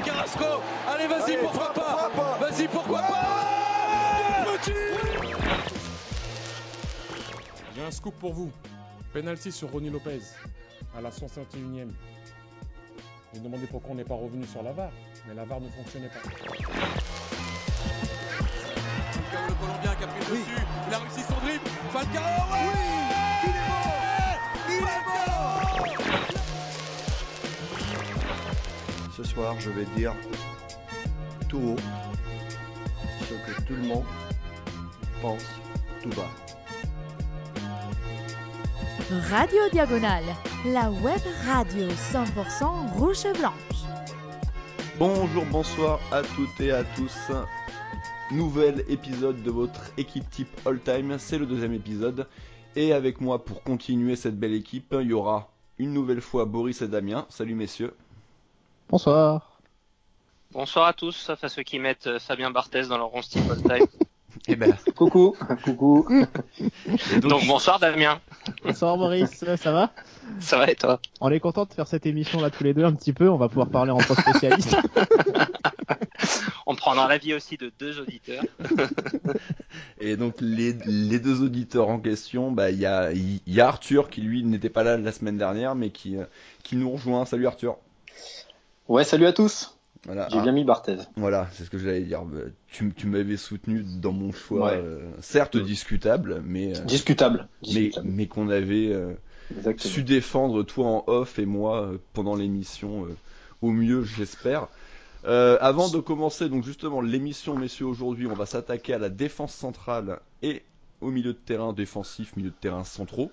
pas Carrasco. Allez, vas-y, pourquoi pas. Vas-y, pourquoi pas. J'ai un scoop pour vous. Penalty sur Ronny Lopez à la 61e. J'ai demandé pourquoi on n'est pas revenu sur la VAR, mais la VAR ne fonctionnait pas. Le Colombien qui a pris dessus, il a réussi son dribble. Falcao, oui, il est bon. Ce soir, je vais dire tout haut ce que tout le monde pense tout bas. Radio Diagonale, la web radio 100% rouge et blanche. Bonjour, bonsoir à toutes et à tous. Nouvel épisode de votre équipe type All Time, c'est le deuxième épisode. Et avec moi pour continuer cette belle équipe, il y aura une nouvelle fois Boris et Damien. Salut messieurs. Bonsoir. Bonsoir à tous, sauf à ceux qui mettent Fabien Barthez dans leur 11 type All Time. Eh ben, Coucou. Donc bonsoir Damien. Bonsoir Maurice, ça va? Ça va et toi? On est content de faire cette émission là tous les deux un petit peu, on va pouvoir parler en tant que spécialiste. On prendra l'avis aussi de deux auditeurs. Et donc les deux auditeurs en question, il y a Arthur qui lui n'était pas là la semaine dernière mais qui nous rejoint. Salut Arthur. Ouais, salut à tous. Voilà, j'ai bien mis Barthez. Voilà, c'est ce que j'allais dire. Tu m'avais soutenu dans mon choix, ouais. Certes discutable, mais discutable. Mais qu'on avait su défendre toi en off et moi pendant l'émission au mieux, j'espère. Avant de commencer donc justement l'émission, messieurs, aujourd'hui, on va s'attaquer à la défense centrale et au milieu de terrain défensif, milieu de terrain centraux.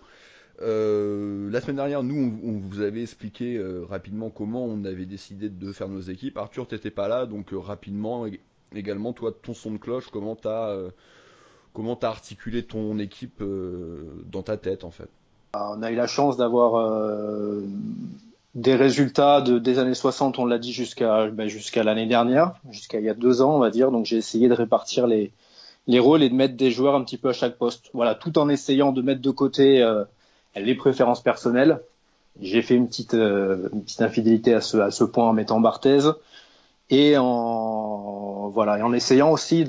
La semaine dernière, nous, on vous avait expliqué rapidement comment on avait décidé de faire nos équipes. Arthur, t'étais pas là, donc rapidement, également, toi, ton son de cloche, comment t'as articulé ton équipe dans ta tête, en fait? On a eu la chance d'avoir des résultats des années 60, on l'a dit, jusqu'à l'année dernière, jusqu'à il y a 2 ans, on va dire. Donc j'ai essayé de répartir les rôles et de mettre des joueurs un petit peu à chaque poste. Voilà, tout en essayant de mettre de côté les préférences personnelles. J'ai fait une petite infidélité à ce point en mettant Barthez et en essayant aussi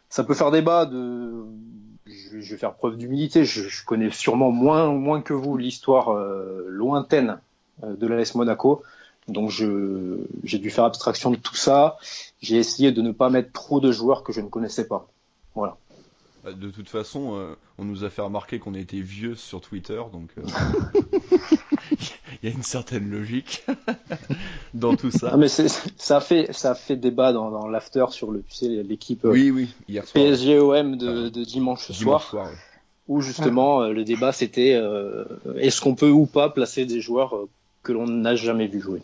ça peut faire débat je vais faire preuve d'humilité. Je connais sûrement moins que vous l'histoire lointaine de l'AS Monaco. Donc j'ai dû faire abstraction de tout ça. J'ai essayé de ne pas mettre trop de joueurs que je ne connaissais pas. Voilà. De toute façon, on nous a fait remarquer qu'on était vieux sur Twitter, donc il y a une certaine logique dans tout ça. Non, mais ça a fait débat dans l'after sur l'équipe oui, hier soir, PSG-OM de dimanche soir ouais. Où justement le débat c'était est-ce qu'on peut ou pas placer des joueurs que l'on n'a jamais vu jouer.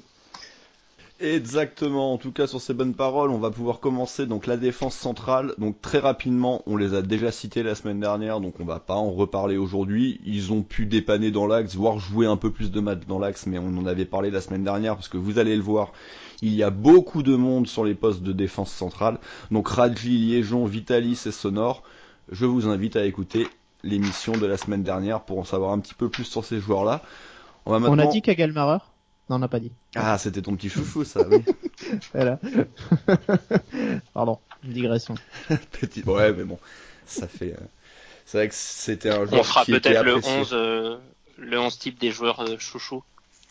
Exactement, en tout cas sur ces bonnes paroles, on va pouvoir commencer donc la défense centrale. Donc très rapidement, on les a déjà cités la semaine dernière, donc on va pas en reparler aujourd'hui. Ils ont pu dépanner dans l'axe, voire jouer un peu plus de matchs dans l'axe, mais on en avait parlé la semaine dernière parce que vous allez le voir, il y a beaucoup de monde sur les postes de défense centrale. Donc Radji, Liégeon, Vitalis et Sonor. Je vous invite à écouter l'émission de la semaine dernière pour en savoir un petit peu plus sur ces joueurs-là. On a dit Kagelmarer? Non, on n'a pas dit. Ah, c'était ton petit chouchou, ça, oui. Voilà. Pardon, une digression. Ouais, mais bon, ça fait... C'est vrai que c'était un joueur on fera qui était peut-être apprécié. le 11 type des joueurs chouchou.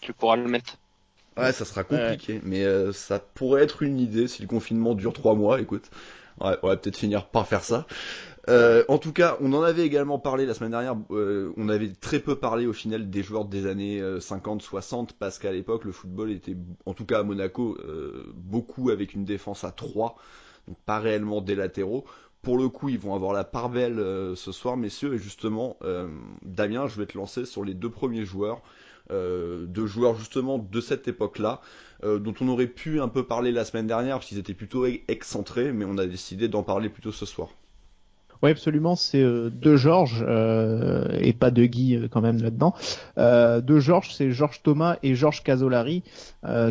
Tu pourras le mettre. Ouais, ça sera compliqué, mais ça pourrait être une idée si le confinement dure 3 mois, écoute. Ouais, on va peut-être finir par faire ça. En tout cas, on en avait également parlé la semaine dernière, on avait très peu parlé au final des joueurs des années 50-60 parce qu'à l'époque le football était, en tout cas à Monaco, beaucoup avec une défense à 3, donc pas réellement des latéraux. Pour le coup, ils vont avoir la part belle ce soir, messieurs, et justement, Damien, je vais te lancer sur les 2 premiers joueurs, 2 joueurs justement de cette époque-là, dont on aurait pu un peu parler la semaine dernière parce qu'ils étaient plutôt excentrés, mais on a décidé d'en parler plutôt ce soir. Oui, absolument, c'est de Georges et pas de Guy quand même là-dedans. De Georges, c'est Georges Thomas et Georges Casolari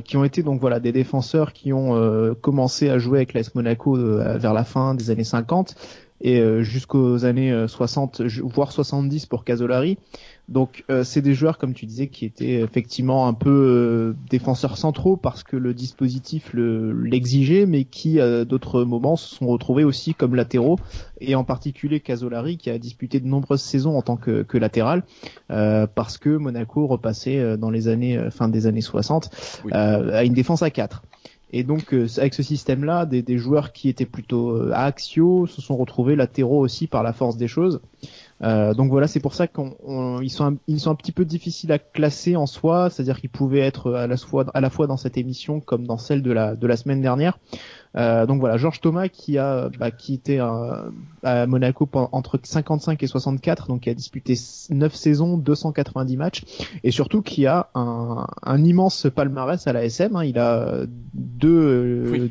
qui ont été donc voilà des défenseurs qui ont commencé à jouer avec l'AS Monaco vers la fin des années 50 et jusqu'aux années 60 voire 70 pour Casolari. Donc c'est des joueurs, comme tu disais, qui étaient effectivement un peu défenseurs centraux parce que le dispositif l'exigeait, mais qui à d'autres moments se sont retrouvés aussi comme latéraux, et en particulier Casolari qui a disputé de nombreuses saisons en tant que latéral parce que Monaco repassait dans les années fin des années 60 à une défense à 4. Et donc avec ce système-là, des joueurs qui étaient plutôt axiaux se sont retrouvés latéraux aussi par la force des choses. Donc voilà, c'est pour ça qu'ils sont un petit peu difficiles à classer en soi, c'est-à-dire qu'ils pouvaient être à la fois dans cette émission comme dans celle de la semaine dernière. Donc voilà, Georges Thomas qui était à Monaco entre 55 et 64, donc qui a disputé 9 saisons, 290 matchs, et surtout qui a un immense palmarès à la SM. Hein. Il a deux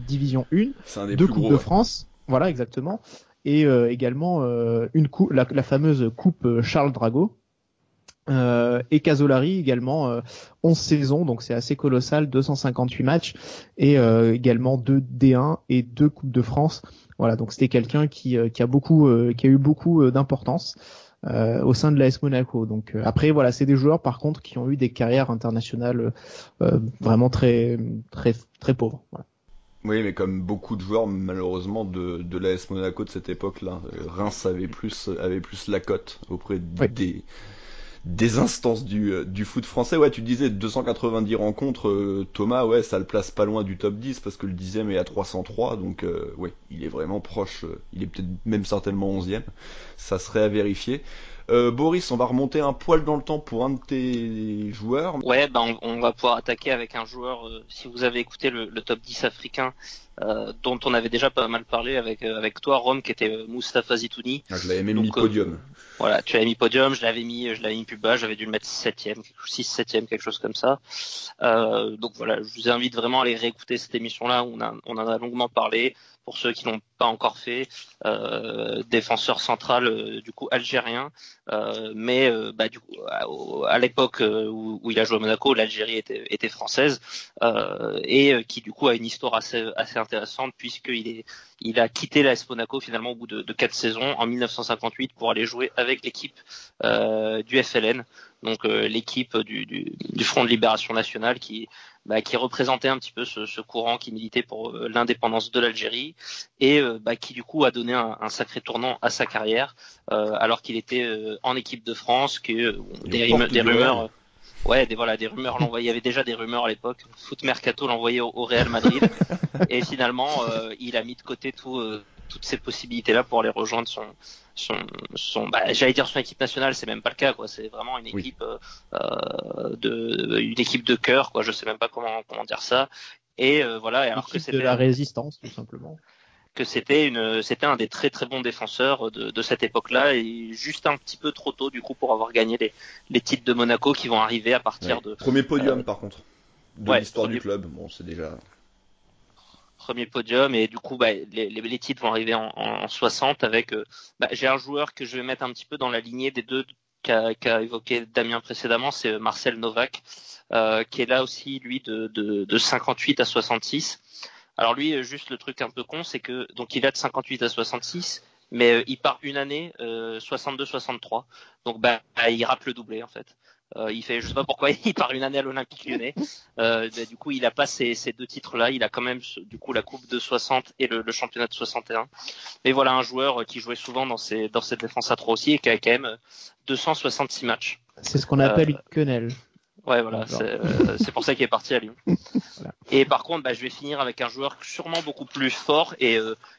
divisions 1, 2 coupes de France, voilà exactement. Et également la fameuse coupe Charles Drago. Et Casolari également 11 saisons, donc c'est assez colossal, 258 matchs, et également 2 D1 et 2 coupes de France. Voilà, donc c'était quelqu'un qui a eu beaucoup d'importance au sein de l'AS Monaco. Donc après voilà, c'est des joueurs par contre qui ont eu des carrières internationales vraiment très très très pauvres. Voilà. Oui, mais comme beaucoup de joueurs, malheureusement, de l'AS Monaco de cette époque-là, Reims avait plus la cote auprès des instances du foot français. Ouais, tu disais 290 rencontres, Thomas, ouais, ça le place pas loin du top 10 parce que le 10e est à 303, donc ouais, il est vraiment proche, il est peut-être même certainement 11e, ça serait à vérifier. Boris, on va remonter un poil dans le temps pour un de tes joueurs. Ouais, on va pouvoir attaquer avec un joueur, si vous avez écouté le top 10 africain, dont on avait déjà pas mal parlé avec toi, Rome, qui était Moustapha Zitouni. Ah, je l'avais même mis podium. Voilà, tu avais mis podium, je l'avais mis plus bas, j'avais dû le mettre 7e, 6-7e, quelque chose comme ça. Donc voilà, je vous invite vraiment à aller réécouter cette émission-là, où on en a longuement parlé. Pour ceux qui l'ont pas encore fait, défenseur central du coup algérien, mais du coup à l'époque où il a joué à Monaco, l'Algérie était française, et qui du coup a une histoire assez intéressante, puisqu'il a quitté l'AS Monaco finalement au bout de 4 saisons en 1958 pour aller jouer avec l'équipe du FLN, donc l'équipe du Front de Libération Nationale qui représentait un petit peu ce courant qui militait pour l'indépendance de l'Algérie, et qui du coup a donné un sacré tournant à sa carrière, alors qu'il était en équipe de France, des rumeurs. Des rumeurs l'envoyaient. Il y avait déjà des rumeurs à l'époque. Foot Mercato l'envoyait au Real Madrid, et finalement il a mis de côté toutes ces possibilités-là pour aller rejoindre son j'allais dire son équipe nationale, c'est même pas le cas, quoi. C'est vraiment une équipe une équipe de cœur, quoi. Je sais même pas comment dire ça. Et voilà. Et alors que c'était de la résistance, tout simplement. Que c'était un des très très bons défenseurs de cette époque-là, et juste un petit peu trop tôt du coup pour avoir gagné les titres de Monaco qui vont arriver à partir de premier podium par contre de l'histoire du club. Bon, c'est déjà premier podium, et du coup les titres vont arriver en 60 avec j'ai un joueur que je vais mettre un petit peu dans la lignée des deux qu'a évoqué Damien précédemment, c'est Marcel Novak, qui est là aussi lui de 58 à 66. Alors lui, juste le truc un peu con, c'est que donc il a de 58 à 66, mais il part une année 62-63, donc il rate le doublé en fait. Il fait, je sais pas pourquoi, il part une année à l'Olympique Lyonnais. Du coup, il a pas ces deux titres-là. Il a quand même du coup la Coupe de 60 et le championnat de 61. Mais voilà, un joueur qui jouait souvent dans cette défense à 3 aussi, et qui a quand même 266 matchs. C'est ce qu'on appelle une quenelle. Ouais, voilà, c'est pour ça qu'il est parti à Lyon. Voilà. Et par contre, je vais finir avec un joueur sûrement beaucoup plus fort, et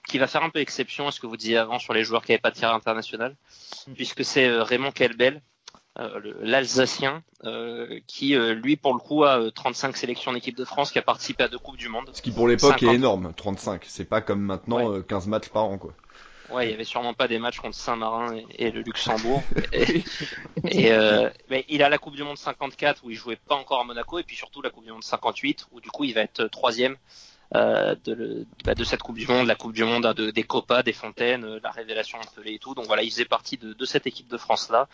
qui va faire un peu exception à ce que vous disiez avant sur les joueurs qui n'avaient pas de carrière internationale, puisque c'est Raymond Kelbel, l'Alsacien, qui lui pour le coup a 35 sélections en équipe de France, qui a participé à 2 Coupes du Monde. Ce qui pour l'époque est énorme, 35. C'est pas comme maintenant 15 matchs par an, quoi. Ouais, il y avait sûrement pas des matchs contre Saint-Marin et le Luxembourg. Mais il a la Coupe du Monde 54 où il jouait pas encore à Monaco, et puis surtout la Coupe du Monde 58 où du coup il va être 3e de cette Coupe du Monde, la Coupe du Monde des Copas, des Fontaines, la Révélation Montpellier et tout. Donc voilà, il faisait partie de cette équipe de France là.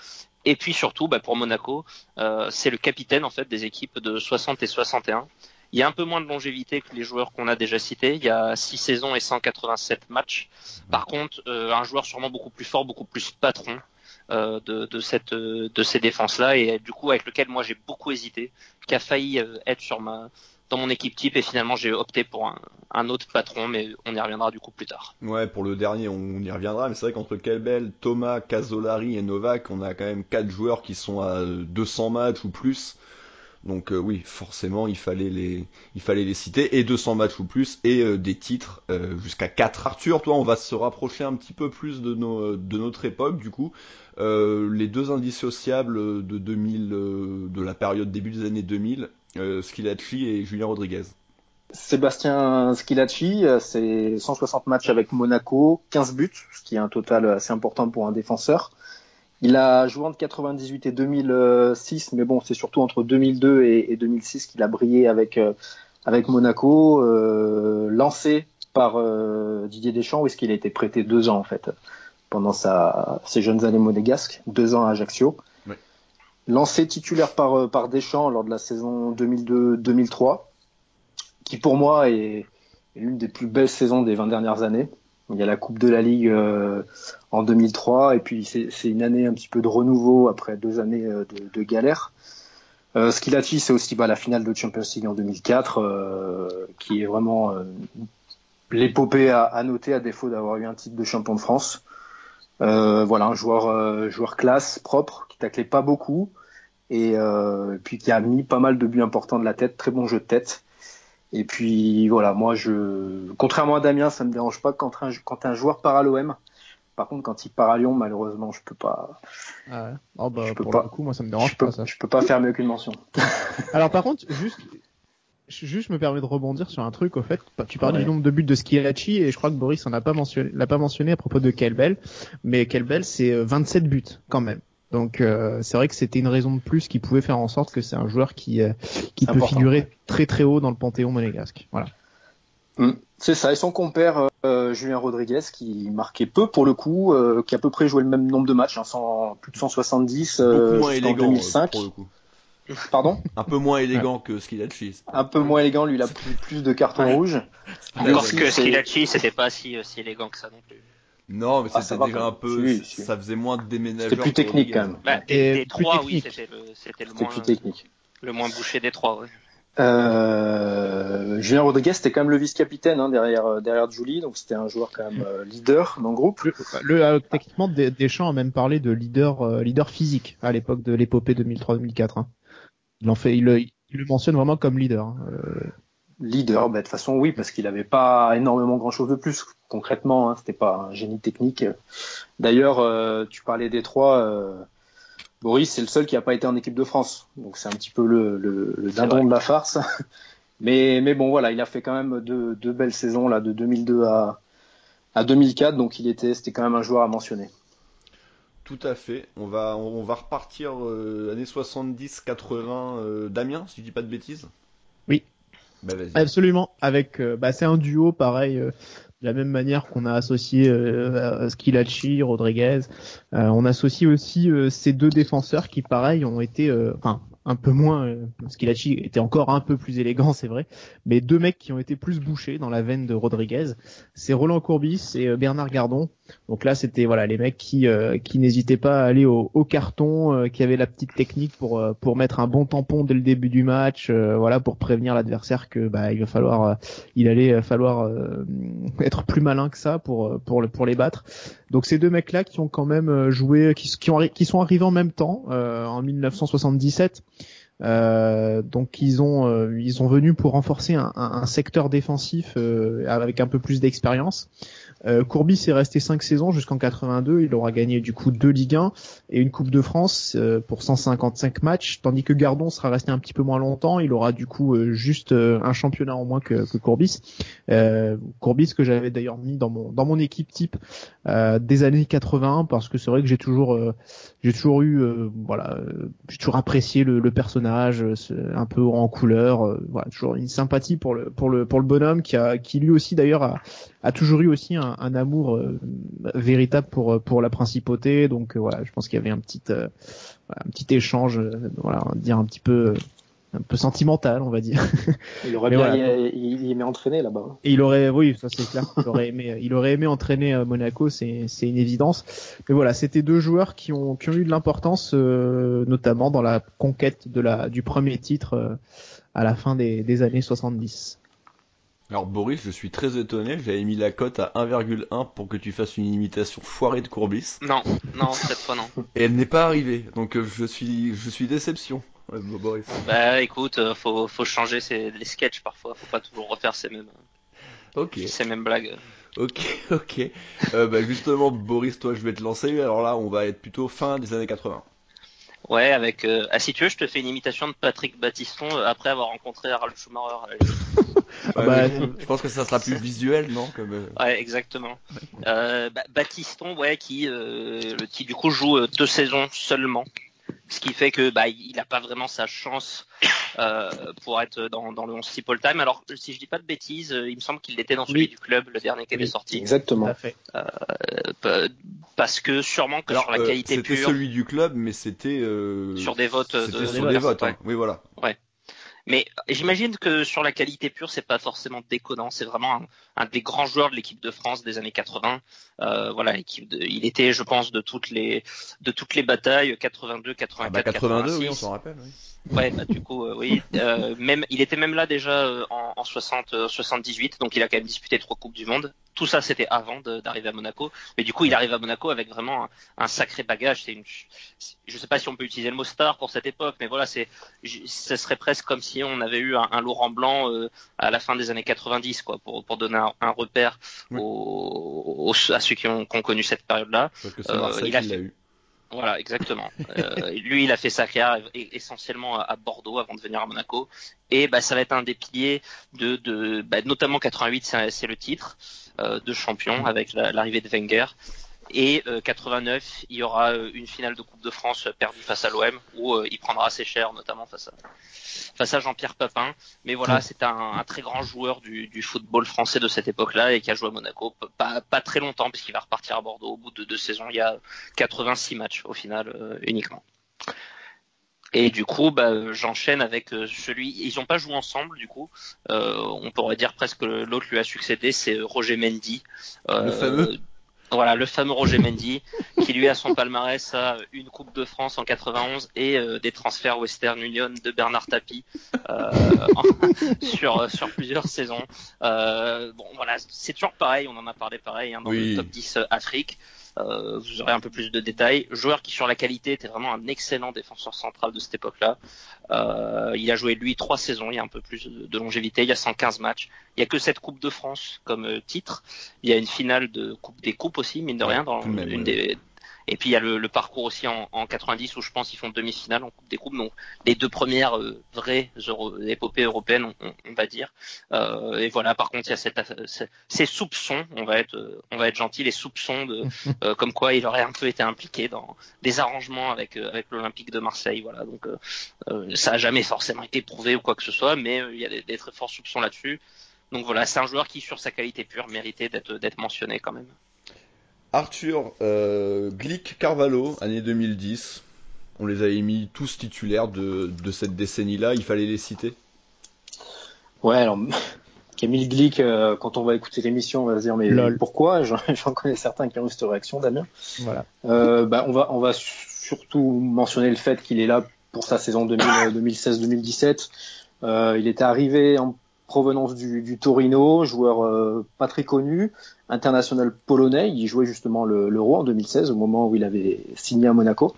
Et puis surtout, pour Monaco, c'est le capitaine en fait des équipes de 60 et 61. Il y a un peu moins de longévité que les joueurs qu'on a déjà cités. Il y a 6 saisons et 187 matchs. Par contre, un joueur sûrement beaucoup plus fort, beaucoup plus patron de ces défenses-là, et du coup avec lequel moi j'ai beaucoup hésité, qui a failli être dans mon équipe type, et finalement j'ai opté pour un autre patron, mais on y reviendra du coup plus tard. Ouais, pour le dernier, on y reviendra, mais c'est vrai qu'entre Kelbel, Thomas, Casolari et Novak, on a quand même 4 joueurs qui sont à 200 matchs ou plus. Donc oui, forcément, il fallait les citer, et 200 matchs ou plus, et des titres jusqu'à 4. Arthur, toi, on va se rapprocher un petit peu plus de notre époque, du coup. Les deux indissociables de 2000, de la période début des années 2000, Schillaci et Julien Rodriguez. Sébastien Schillaci, c'est 160 matchs avec Monaco, 15 buts, ce qui est un total assez important pour un défenseur. Il a joué entre 98 et 2006, mais bon, c'est surtout entre 2002 et 2006 qu'il a brillé avec Monaco, lancé par Didier Deschamps, où est-ce qu'il a été prêté 2 ans en fait, pendant ses jeunes années monégasques, 2 ans à Ajaccio. Ouais. Lancé titulaire par Deschamps lors de la saison 2002-2003, qui pour moi est l'une des plus belles saisons des 20 dernières années. Il y a la Coupe de la Ligue en 2003, et puis c'est une année un petit peu de renouveau après 2 années de galère. Schillaci, c'est aussi la finale de Champions League en 2004, qui est vraiment l'épopée à noter, à défaut d'avoir eu un titre de champion de France. Voilà, un joueur classe, propre, qui taclait pas beaucoup, et puis qui a mis pas mal de buts importants de la tête, très bon jeu de tête. Et puis voilà, moi contrairement à Damien, ça me dérange pas quand un joueur part à l'OM. Par contre, quand il part à Lyon, malheureusement, je peux pas. Ah ouais. Oh bah pour le coup, moi ça me dérange pas ça. Je peux pas faire mieux qu'une mention. Alors par contre, juste me permets de rebondir sur un truc, au fait. Tu parlais du nombre de buts de Schillaci, et je crois que Boris l'a pas mentionné à propos de Kelbel, mais Kelbel c'est 27 buts quand même. Donc c'est vrai que c'était une raison de plus qui pouvait faire en sorte que c'est un joueur qui peut figurer très très haut dans le panthéon monégasque. Voilà. C'est ça, et son compère Julien Rodriguez, qui marquait peu pour le coup, qui a à peu près joué le même nombre de matchs, plus de 170 jusqu'en 2005. Pour le coup. Pardon ? Un peu moins élégant que Schillaci. Un peu moins élégant, lui il a plus de cartons rouges. Encore que Schillaci, c'était pas si élégant que ça non plus. Non, mais c'était déjà un peu, ça faisait moins de déménageurs. C'était plus technique quand même. Des trois, oui, c'était plus technique. Le moins bouché des trois, oui. Julien Rodriguez, c'était quand même le vice-capitaine derrière Julie, donc c'était un joueur quand même leader dans le groupe. Techniquement, Deschamps a même parlé de leader physique à l'époque de l'épopée 2003-2004. Hein. Il le mentionne vraiment comme leader. Leader, de toute façon oui, parce qu'il avait pas énormément grand-chose de plus concrètement. C'était pas un génie technique. D'ailleurs, tu parlais des trois. Boris, c'est le seul qui a pas été en équipe de France, donc c'est un petit peu le dindon de la farce. mais bon, voilà, il a fait quand même deux belles saisons là, de 2002 à 2004, donc c'était quand même un joueur à mentionner. Tout à fait. On va repartir années 70-80. Damien, si je dis pas de bêtises. Oui. Bah, vas-y. Absolument. Avec, c'est un duo pareil. De la même manière qu'on a associé Schillaci, Rodriguez, on associe aussi ces deux défenseurs qui, pareil, ont été, un peu moins. Schillaci était encore un peu plus élégant, c'est vrai, mais deux mecs qui ont été plus bouchés dans la veine de Rodriguez, c'est Roland Courbis et Bernard Gardon. Donc là, c'était les mecs qui n'hésitaient pas à aller au carton, qui avaient la petite technique pour mettre un bon tampon dès le début du match, pour prévenir l'adversaire que il allait falloir être plus malin que ça pour les battre. Donc ces deux mecs-là qui ont quand même joué, qui sont arrivés en même temps en 1977. Donc ils ont venu pour renforcer un secteur défensif avec un peu plus d'expérience. Courbis est resté 5 saisons jusqu'en 82, il aura gagné du coup 2 Ligue 1 et une Coupe de France pour 155 matchs, tandis que Gardon sera resté un petit peu moins longtemps, il aura du coup juste un championnat en moins que Courbis. Courbis que j'avais d'ailleurs mis dans mon équipe type des années 81 parce que c'est vrai que j'ai toujours apprécié le personnage un peu en couleur, toujours une sympathie pour le bonhomme qui lui aussi d'ailleurs a toujours eu aussi un amour véritable pour la principauté, donc je pense qu'il y avait un petit échange, dire un petit peu un peu sentimental, on va dire. Il aurait Mais bien voilà. il aimait entraîner là-bas. Et oui, ça c'est clair. Il aurait aimé entraîner Monaco, c'est une évidence. Mais voilà, c'était deux joueurs qui ont eu de l'importance, notamment dans la conquête du premier titre à la fin des années 70. Alors Boris, je suis très étonné, j'avais mis la cote à 1,1 pour que tu fasses une imitation foirée de Courbis. Non, cette fois non. Et elle n'est pas arrivée, donc je suis déception. Ouais, Boris. Bah écoute, faut changer les sketchs parfois, faut pas toujours refaire ces mêmes blagues. Ok. Bah justement, Boris, toi je vais te lancer, alors là on va être plutôt fin des années 80. Ouais, avec si tu veux, je te fais une imitation de Patrick Battiston après avoir rencontré Harald Schumacher. À la limite. Je pense que ça sera plus visuel, non Ouais, exactement. Battiston, ouais, qui du coup joue 2 saisons seulement, ce qui fait que il a pas vraiment sa chance pour être dans le 11 type all-time. Alors si je dis pas de bêtises, il me semble qu'il était dans celui du club, le dernier qui était sorti. Exactement. Tout à fait. Parce que sûrement que sur la qualité c'était pure. celui du club, mais c'était sur des votes. C'était sur des votes. Ouais. Hein. Oui, voilà. Ouais. Mais j'imagine que sur la qualité pure, c'est pas forcément déconnant. C'est vraiment un des grands joueurs de l'équipe de France des années 80. Voilà, il était, je pense, de toutes les batailles 82, 84, 82, 86. oui, on s'en rappelle. Oui. Ouais, du coup, oui. Il était même là déjà en 78, donc il a quand même disputé 3 coupes du monde. Tout ça, c'était avant d'arriver à Monaco. Mais du coup, il arrive à Monaco avec vraiment un sacré bagage. Je sais pas si on peut utiliser le mot star pour cette époque, mais voilà, ce serait presque comme si on avait eu un Laurent Blanc à la fin des années 90, quoi, pour donner un repère à ceux qui ont connu cette période-là. Parce que c'est Marseille qui l'a eu. Voilà, exactement. Lui, il a fait sa carrière essentiellement à Bordeaux avant de venir à Monaco. Et ça va être un des piliers notamment 88, c'est le titre de champion avec l'arrivée de Wenger. Et 89, il y aura une finale de Coupe de France perdue face à l'OM où il prendra assez cher, notamment face à Jean-Pierre Papin. Mais voilà, c'est un très grand joueur du football français de cette époque-là et qui a joué à Monaco pas très longtemps puisqu'il va repartir à Bordeaux au bout de 2 saisons. Il y a 86 matchs au final uniquement. Et du coup, j'enchaîne avec celui. Ils n'ont pas joué ensemble, du coup. On pourrait dire presque que l'autre lui a succédé, c'est Roger Mendy. Le fameux. Voilà, le fameux Roger Mendy, qui lui a son palmarès à une Coupe de France en 91 et des transferts Western Union de Bernard Tapie sur plusieurs saisons. Voilà, c'est toujours pareil, on en a parlé pareil dans le top 10 Afrique. Vous aurez un peu plus de détails. Joueur qui sur la qualité était vraiment un excellent défenseur central de cette époque-là. Il a joué lui 3 saisons, il y a un peu plus de longévité, il y a 115 matchs. Il y a que cette Coupe de France comme titre. Il y a une finale de Coupe des Coupes aussi, mine de rien, dans des. Et puis il y a le parcours aussi en 90 où je pense qu'ils font demi-finale en Coupe des Coupes. Donc les 2 premières vraies épopées européennes, on va dire. Et voilà, par contre il y a ces soupçons, on va être gentil, les soupçons de comme quoi il aurait un peu été impliqué dans des arrangements avec l'Olympique de Marseille. Voilà, donc ça a jamais forcément été prouvé ou quoi que ce soit, mais il y a des très forts soupçons là-dessus. Donc voilà, c'est un joueur qui sur sa qualité pure méritait d'être mentionné quand même. Arthur, Glick, Carvalho, année 2010. On les avait mis tous titulaires de cette décennie-là, il fallait les citer. Ouais, alors Camille Glick, quand on va écouter l'émission, on va se dire mais pourquoi j'en connais certains qui ont eu cette réaction, Damien. Voilà. On va surtout mentionner le fait qu'il est là pour sa saison 2016-2017. Il était arrivé en provenance du Torino, joueur pas très connu, international polonais. Il jouait justement l'Euro en 2016 au moment où il avait signé à Monaco.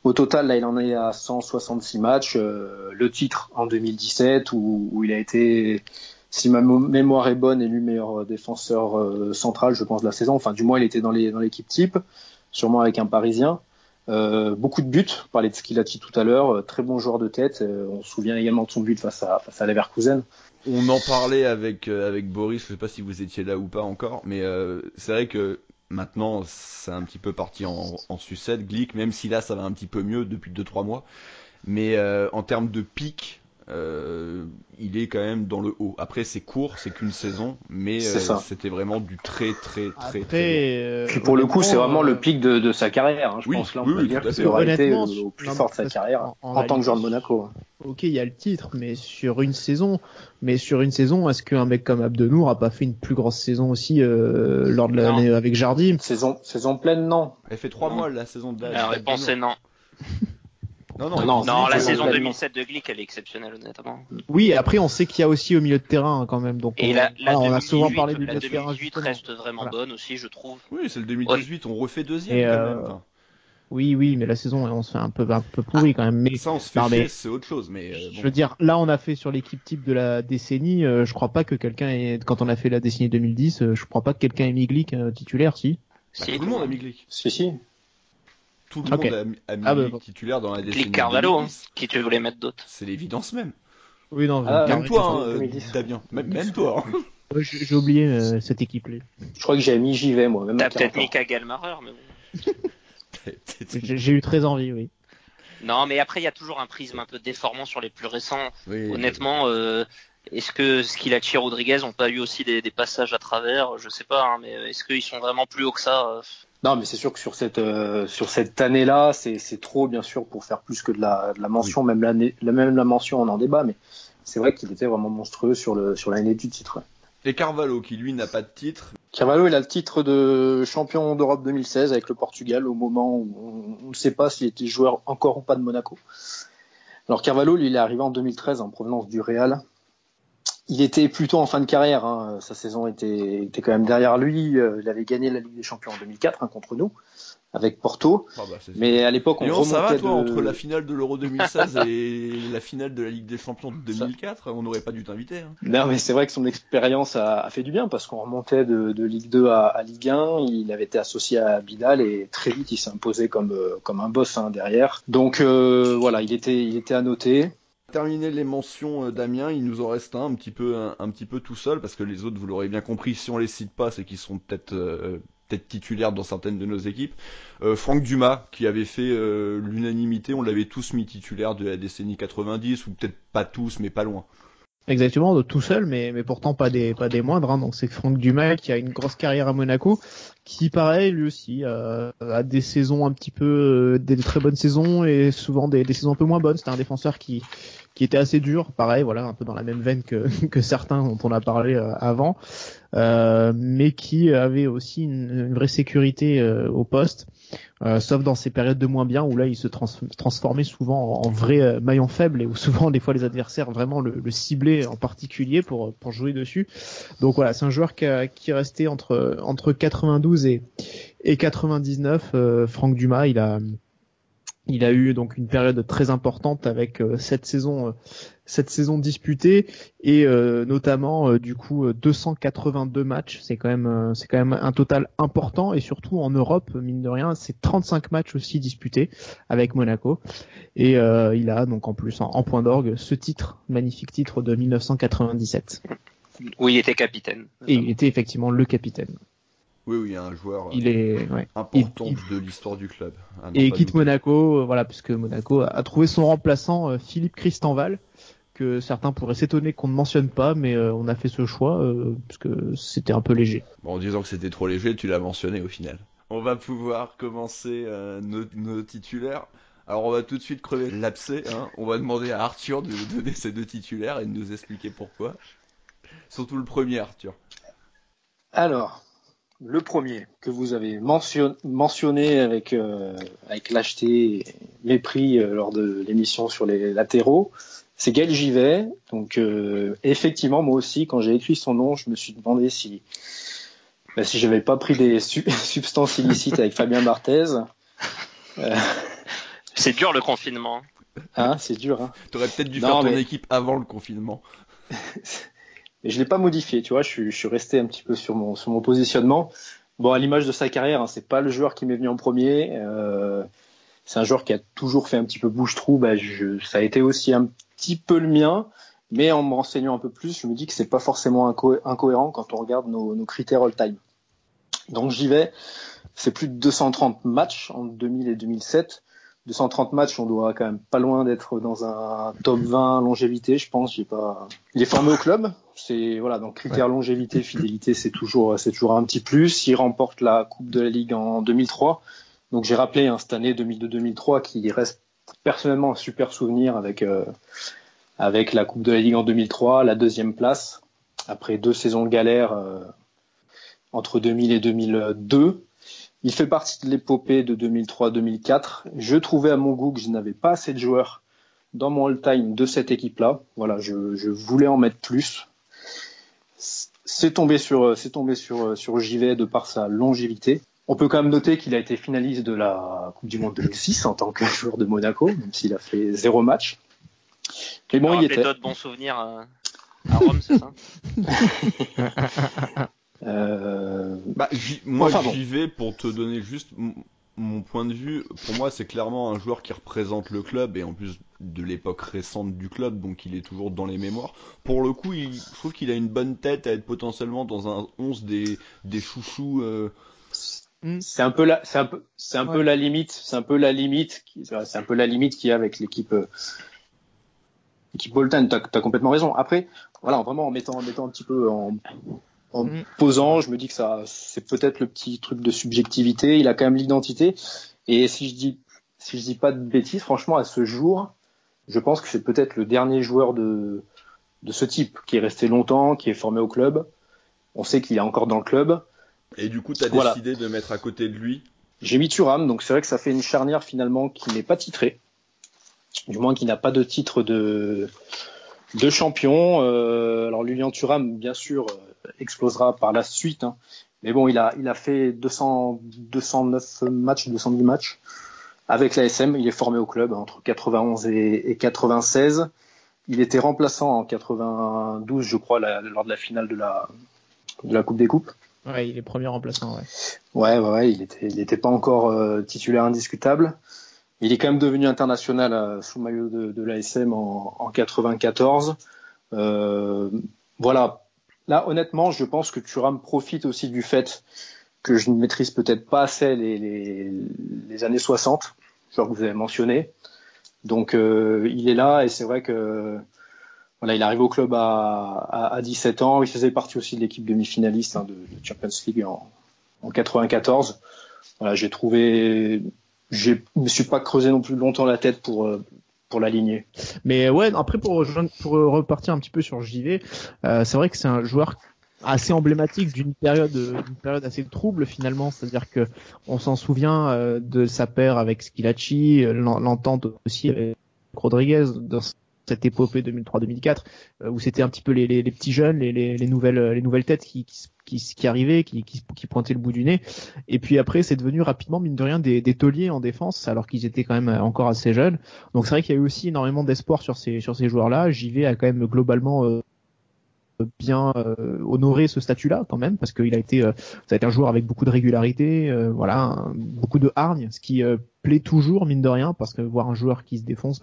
Au total, là, il en est à 166 matchs. Le titre en 2017 où il a été, si ma mémoire est bonne, élu meilleur défenseur central, je pense, de la saison. Enfin, du moins, il était dans l'équipe type, sûrement avec un Parisien. Beaucoup de buts, on parlait de Schilacci tout à l'heure, très bon joueur de tête. On se souvient également de son but face à Leverkusen. On en parlait avec Boris, je sais pas si vous étiez là ou pas encore, mais c'est vrai que maintenant c'est un petit peu parti en sucette, Glick, même si là ça va un petit peu mieux depuis 2-3 mois. Mais en termes de pic, il est quand même dans le haut. Après, c'est court, c'est qu'une saison, mais c'était vraiment du très très Puis pour le coup, c'est vraiment le pic de sa carrière. Je pense là, on peut dire que ça aurait été au plus fort de sa carrière en tant que joueur de Monaco. Ok, il y a le titre, mais sur une saison, est-ce qu'un mec comme Abdenour a pas fait une plus grosse saison aussi lors de l'année avec Jardim? Saison pleine, non. Elle fait 3 mois la saison de La réponse est non. Non, la saison 2007 de Glick, elle est exceptionnelle, honnêtement. Oui, après, on sait qu'il y a aussi au milieu de terrain, quand même. Donc, et on a souvent parlé du la milieu de terrain. 2018 reste vraiment bonne aussi, je trouve. Oui, c'est le 2018, on refait deuxième quand même. Oui, mais la saison, on se fait un peu pourri quand même. Mais ça, on se fait chier, c'est autre chose. Mais je veux dire, là, on a fait sur l'équipe type de la décennie. Je crois pas que quand on a fait la décennie 2010, je crois pas que quelqu'un ait mis Glick titulaire, si. Si, tout le monde a mis Glick. Si. Tout le monde a mis Glick titulaire dans la décennie. Glick Carvalho, qui tu voulais mettre d'autres. C'est l'évidence même. Oui, non. Même toi, Damien. Même toi. J'ai oublié cette équipe-là. Je crois que j'ai mis Givet, moi. T'as peut-être mis Kagelmacher, mais bon. J'ai eu très envie, oui. Non, mais après, il y a toujours un prisme un peu déformant sur les plus récents. Oui, honnêtement, est-ce que ce qu'il a tiré Rodriguez n'ont pas eu aussi des passages à travers? Je sais pas, mais est-ce qu'ils sont vraiment plus hauts que ça? Non, mais c'est sûr que sur cette année-là, c'est trop, bien sûr, pour faire plus que de la mention. Même la mention, on en débat, mais c'est vrai qu'il était vraiment monstrueux sur l'année du titre. Ouais. Et Carvalho, qui lui n'a pas de titre. Carvalho, il a le titre de champion d'Europe 2016 avec le Portugal au moment où on ne sait pas s'il était joueur encore ou pas de Monaco. Alors Carvalho, lui, il est arrivé en 2013 en provenance du Real. Il était plutôt en fin de carrière, hein. Sa saison était quand même derrière lui. Il avait gagné la Ligue des Champions en 2004 contre nous, avec Porto. Mais à l'époque, on remontait ça va, toi, entre la finale de l'Euro 2016 et la finale de la Ligue des Champions de 2004, on n'aurait pas dû t'inviter. Hein. Non, mais c'est vrai que son expérience a fait du bien, parce qu'on remontait de Ligue 2 à Ligue 1. Il avait été associé à Bidal et très vite, il s'est imposé comme un boss derrière. Donc voilà, il était à noter. Terminer les mentions, Damien, il nous en reste un petit peu tout seul, parce que les autres, vous l'aurez bien compris, si on les cite pas, c'est qu'ils sont peut-être titulaires dans certaines de nos équipes. Franck Dumas, qui avait fait l'unanimité, on l'avait tous mis titulaire de la décennie 90, ou peut-être pas tous, mais pas loin. Exactement, tout seul, mais pourtant pas des moindres. Hein. Donc c'est Franck Dumas qui a une grosse carrière à Monaco, qui pareil lui aussi a des saisons un petit peu, des très bonnes saisons et souvent des saisons un peu moins bonnes. C'était un défenseur qui était assez dur, pareil, voilà, un peu dans la même veine que certains dont on a parlé avant, mais qui avait aussi une vraie sécurité au poste. Sauf dans ces périodes de moins bien où là il se transformait souvent en vrai maillon faible et où souvent des fois les adversaires vraiment le ciblaient en particulier pour jouer dessus. Donc voilà, c'est un joueur qui est resté entre 92 et 99. Franck Dumas, il a eu donc une période très importante avec cette saison disputée et notamment du coup 282 matchs, c'est quand même un total important, et surtout en Europe, mine de rien, c'est 35 matchs aussi disputés avec Monaco, et il a donc en plus en point d'orgue ce magnifique titre de 1997. Où il était capitaine. Et il était effectivement le capitaine. Oui, un joueur important de l'histoire du club. Et il quitte Monaco, voilà, puisque Monaco a trouvé son remplaçant, Philippe Christenval, que certains pourraient s'étonner qu'on ne mentionne pas, mais on a fait ce choix parce que c'était un peu léger. Bon, en disant que c'était trop léger, tu l'as mentionné au final. On va pouvoir commencer nos titulaires. Alors on va tout de suite crever l'abcès. Hein. On va demander à Arthur de donner ses deux titulaires et de nous expliquer pourquoi. Surtout le premier, Arthur. Alors, le premier que vous avez mentionné avec lâcheté et mépris lors de l'émission sur les latéraux, c'est Gaël Givet. Donc effectivement, moi aussi, quand j'ai écrit son nom, je me suis demandé si j'avais pas pris des substances illicites avec Fabien Barthez. C'est dur le confinement. Hein, c'est dur. Hein. T'aurais peut-être dû faire ton équipe avant le confinement. Et je l'ai pas modifié, tu vois, je suis resté un petit peu sur mon positionnement. Bon, à l'image de sa carrière, hein, c'est pas le joueur qui m'est venu en premier. C'est un joueur qui a toujours fait un petit peu bouche-trou. Ça a été aussi un petit peu le mien, mais en me renseignant un peu plus, je me dis que c'est pas forcément incohérent quand on regarde nos critères all-time. Donc j'y vais. C'est plus de 230 matchs en 2000 et 2007. 230 matchs, on doit quand même pas loin d'être dans un top 20 longévité, je pense. Il est formé au club. C'est voilà, donc critère longévité, fidélité, c'est toujours un petit plus. Il remporte la Coupe de la Ligue en 2003. Donc j'ai rappelé cette année 2002-2003 qui reste personnellement un super souvenir avec la Coupe de la Ligue en 2003, la 2e place après 2 saisons de galère entre 2000 et 2002. Il fait partie de l'épopée de 2003-2004. Je trouvais à mon goût que je n'avais pas assez de joueurs dans mon all-time de cette équipe-là. Voilà, je voulais en mettre plus. C'est tombé sur JV de par sa longévité. On peut quand même noter qu'il a été finaliste de la Coupe du Monde 2006 en tant que joueur de Monaco, même s'il a fait 0 match. Mais bon, il était. D'autres bons souvenirs à Rome, c'est ça? J'y vais pour te donner juste mon point de vue. Pour moi, c'est clairement un joueur qui représente le club et en plus de l'époque récente du club, donc il est toujours dans les mémoires. Pour le coup, je trouve qu'il a une bonne tête à être potentiellement dans un 11 des chouchous. C'est un peu la limite qu'il y a avec l'équipe Bolton. T'as complètement raison. Après, voilà, vraiment en mettant un petit peu en posant, je me dis que ça, c'est peut-être le petit truc de subjectivité. Il a quand même l'identité. Et si je dis pas de bêtises, franchement, à ce jour, je pense que c'est peut-être le dernier joueur de ce type qui est resté longtemps, qui est formé au club. On sait qu'il est encore dans le club. Et du coup, t'as décidé de mettre à côté de lui? J'ai mis Thuram, donc c'est vrai que ça fait une charnière finalement qui n'est pas titrée. Du moins qui n'a pas de titre de champion. Alors Lilian Thuram, bien sûr, explosera par la suite. Hein. Mais bon, il a fait 209 matchs, 210 matchs avec l'ASM. Il est formé au club entre 91 et 96. Il était remplaçant en 92, je crois, lors de la finale de la Coupe des Coupes. Ouais, il est premier remplaçant, ouais. Ouais, il était pas encore titulaire indiscutable. Il est quand même devenu international sous maillot de l'ASM en 94. Voilà. Là, honnêtement, je pense que Thuram profite aussi du fait que je ne maîtrise peut-être pas assez les années 60, genre que vous avez mentionné. Donc, il est là et c'est vrai que voilà, il arrive au club à 17 ans. Il faisait partie aussi de l'équipe demi-finaliste de Champions League en 94. Voilà, je me suis pas creusé non plus longtemps la tête pour l'aligner. Mais ouais, après pour repartir un petit peu sur JV, c'est vrai que c'est un joueur assez emblématique d'une période assez trouble finalement, c'est-à-dire que on s'en souvient de sa paire avec Schillaci, l'entente aussi avec Rodriguez dans cette épopée 2003-2004 où c'était un petit peu les petits jeunes, les nouvelles têtes qui arrivaient, qui pointaient le bout du nez. Et puis après, c'est devenu rapidement, mine de rien, des tauliers en défense, alors qu'ils étaient quand même encore assez jeunes. Donc c'est vrai qu'il y a eu aussi énormément d'espoir sur ces joueurs-là. JV a quand même globalement bien honoré ce statut-là quand même, parce qu'il a été ça a été un joueur avec beaucoup de régularité, beaucoup de hargne, ce qui plaît toujours, mine de rien, parce que voir un joueur qui se défonce,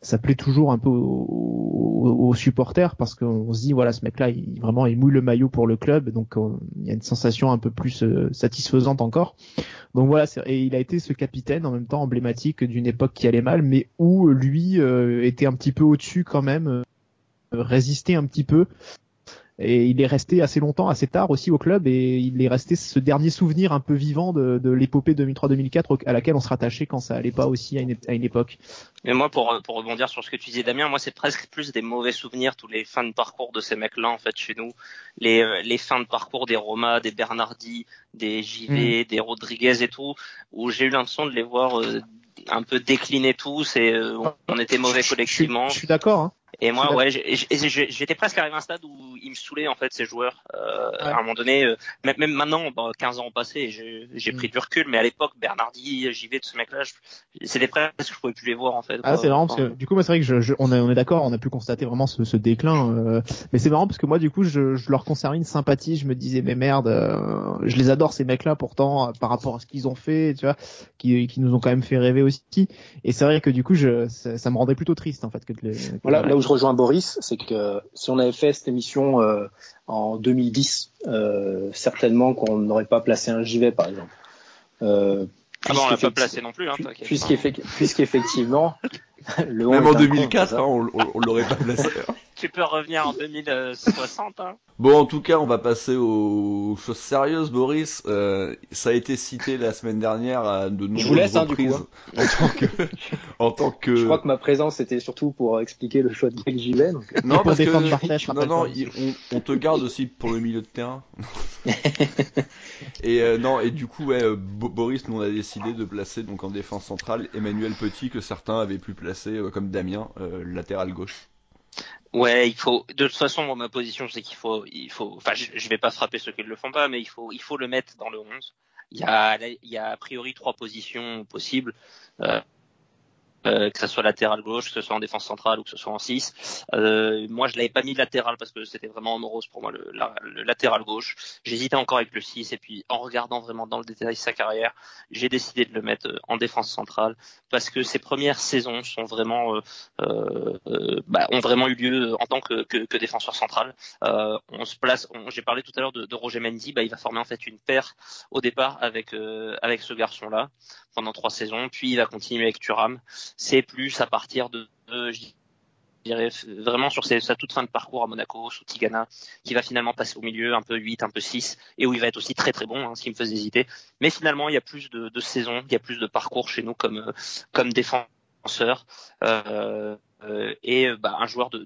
ça plaît toujours un peu aux supporters, parce qu'on se dit voilà, ce mec-là il mouille le maillot pour le club, donc il y a une sensation un peu plus satisfaisante encore. Donc voilà, et il a été ce capitaine en même temps emblématique d'une époque qui allait mal, mais où lui était un petit peu au-dessus quand même, résistait un petit peu. Et il est resté assez longtemps, assez tard aussi au club, et il est resté ce dernier souvenir un peu vivant de l'épopée 2003-2004 à laquelle on se rattachait quand ça allait pas aussi à une époque. Mais moi, pour rebondir sur ce que tu disais, Damien, moi c'est presque plus des mauvais souvenirs, tous les fins de parcours de ces mecs-là en fait chez nous, les fins de parcours des Roma, des Bernardi, des JV, des Rodriguez et tout, où j'ai eu l'impression de les voir un peu décliner tous et on était mauvais collectivement. Je suis d'accord. Hein. Et moi, ouais, j'étais presque arrivé à un stade où ils me saoulaient en fait ces joueurs. À un moment donné, même maintenant, 15 ans ont passé, j'ai pris du recul. Mais à l'époque, Bernardi, JV, de ce mec-là, c'était presque que je pouvais plus les voir en fait. Ah, c'est marrant parce que du coup, moi, c'est vrai que on est d'accord, on a pu constater vraiment ce déclin. Mais c'est marrant parce que moi, du coup, je leur conservais une sympathie. Je me disais, mais merde, je les adore ces mecs-là pourtant par rapport à ce qu'ils ont fait, tu vois, qui nous ont quand même fait rêver aussi. Et c'est vrai que du coup, ça me rendait plutôt triste en fait voilà, là où je rejoins Boris, c'est que si on avait fait cette émission en 2010, certainement qu'on n'aurait pas placé un JV par exemple. Ah bon, on l'a pas placé non plus, hein, t'inquiète. Puisqu'effectivement, le Même en est un 2004, con, on l'aurait pas placé. Tu peux revenir en 2060, hein. Bon, en tout cas, on va passer aux choses sérieuses, Boris. Ça a été cité la semaine dernière à de nombreuses vous laisse, du reprises coup, en tant que. Je crois que ma présence était surtout pour expliquer le choix de Greg Gillet. Donc... Non, parce défendre Barthez, que on te garde aussi pour le milieu de terrain. Et et du coup, Boris, nous on a décidé de placer donc en défense centrale Emmanuel Petit, que certains avaient pu placer comme Damien, latéral gauche. Ouais, il faut. De toute façon, moi, ma position, c'est qu'il faut. Enfin, je vais pas frapper ceux qui ne le font pas, mais il faut le mettre dans le 11. Il y a a priori 3 positions possibles. Que ça soit latéral gauche, que ce soit en défense centrale ou que ce soit en 6. Moi, je l'avais pas mis latéral parce que c'était vraiment morose pour moi le latéral gauche. J'hésitais encore avec le 6 et puis en regardant vraiment dans le détail sa carrière, j'ai décidé de le mettre en défense centrale parce que ses premières saisons sont vraiment ont vraiment eu lieu en tant que défenseur central. On se place. J'ai parlé tout à l'heure de Roger Mendy. Il va former en fait une paire au départ avec ce garçon-là pendant 3 saisons, puis il va continuer avec Thuram. C'est plus à partir de je dirais vraiment sur sa toute fin de parcours à Monaco sous Tigana, qui va finalement passer au milieu un peu 8, un peu 6, et où il va être aussi très très bon, ce qui me faisait hésiter. Mais finalement, il y a plus de saisons, il y a plus de parcours chez nous comme défenseur, et un joueur de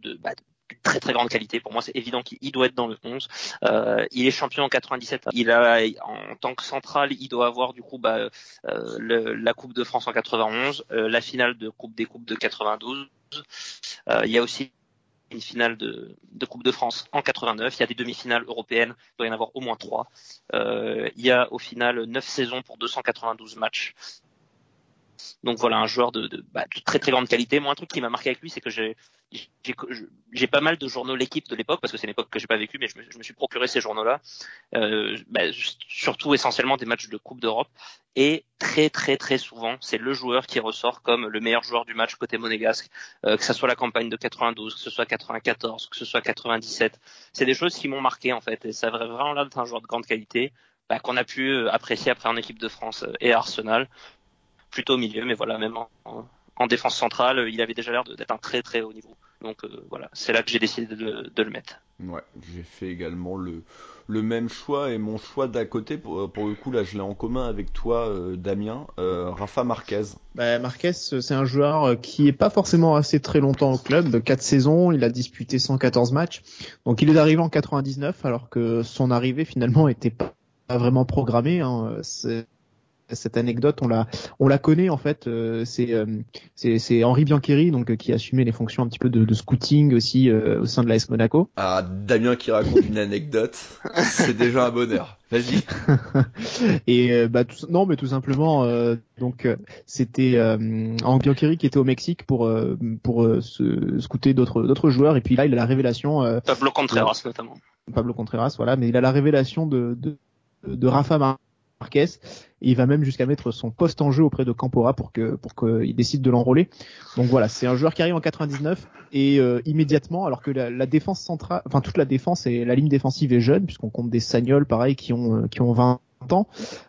très très grande qualité. Pour moi, c'est évident qu'il doit être dans le 11. Il est champion en 97. En tant que central, il doit avoir du coup la Coupe de France en 91, la finale de Coupe des Coupes de 92. Il y a aussi une finale de Coupe de France en 89. Il y a des demi-finales européennes. Il doit y en avoir au moins 3. Il y a au final 9 saisons pour 292 matchs. Donc voilà, un joueur de très très grande qualité. Moi, un truc qui m'a marqué avec lui, c'est que j'ai pas mal de journaux L'Équipe de l'époque, parce que c'est une époque que j'ai pas vécue, mais je me suis procuré ces journaux-là, surtout essentiellement des matchs de Coupe d'Europe, et très très très souvent, c'est le joueur qui ressort comme le meilleur joueur du match côté monégasque, que ça soit la campagne de 92, que ce soit 94, que ce soit 97. C'est des choses qui m'ont marqué en fait, et ça avait vraiment l'air d'être un joueur de grande qualité, qu'on a pu apprécier après en équipe de France et à Arsenal. Plutôt au milieu, mais voilà, même en défense centrale, il avait déjà l'air d'être un très très haut niveau. Donc voilà, c'est là que j'ai décidé de le mettre. Ouais, j'ai fait également le même choix, et mon choix d'à côté, pour le coup, là je l'ai en commun avec toi, Damien, Rafa Marquez. Marquez, c'est un joueur qui est pas forcément resté très longtemps au club, 4 saisons, il a disputé 114 matchs, donc il est arrivé en 99, alors que son arrivée finalement était pas vraiment programmée, hein. Cette anecdote, on la connaît en fait. C'est Henri Biancheri, donc qui assumait les fonctions un petit peu de scouting aussi au sein de l'AS Monaco. Ah, Damien qui raconte une anecdote, c'est déjà un bonheur. Vas-y. Et tout simplement, c'était Henri Biancheri qui était au Mexique pour se scouter d'autres joueurs. Et puis là, il a la révélation. Pablo Contreras notamment. Pablo Contreras, voilà. Mais il a la révélation de Rafa Marquez, et il va même jusqu'à mettre son poste en jeu auprès de Campora pour qu'il décide de l'enrôler. Donc voilà, c'est un joueur qui arrive en 99 et immédiatement, alors que la défense centrale, enfin toute la défense et la ligne défensive est jeune, puisqu'on compte des Sagnols pareil qui ont 20 ans,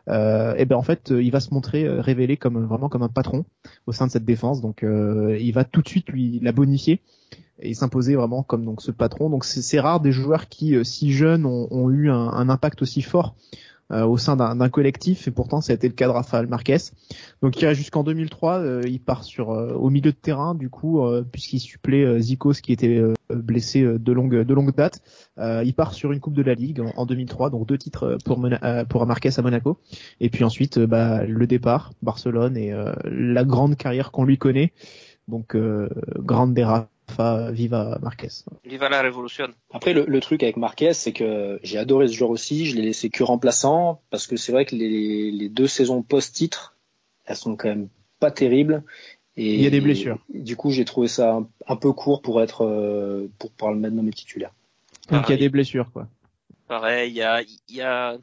et en fait il va se montrer révélé vraiment comme un patron au sein de cette défense. Donc il va tout de suite lui la bonifier et s'imposer vraiment comme donc ce patron. Donc c'est rare des joueurs qui si jeunes ont eu un impact aussi fort au sein d'un collectif, et pourtant ça a été le cas de Rafael Marquez. Donc il reste jusqu'en 2003, il part au milieu de terrain du coup, puisqu'il supplée Zikos qui était blessé de longue date. Il part sur une coupe de la Ligue en 2003, donc 2 titres pour Marquez à Monaco, et puis ensuite le départ, Barcelone, et la grande carrière qu'on lui connaît, donc grande des Viva Marquez. Viva la révolution. Après, le truc avec Marquez, c'est que j'ai adoré ce joueur aussi. Je l'ai laissé que remplaçant parce que c'est vrai que les 2 saisons post-titre, elles sont quand même pas terribles. Et il y a des blessures. Du coup, j'ai trouvé ça un peu court pour pouvoir le mettre dans mes titulaires. Donc il y a des blessures, quoi. Pareil, il y a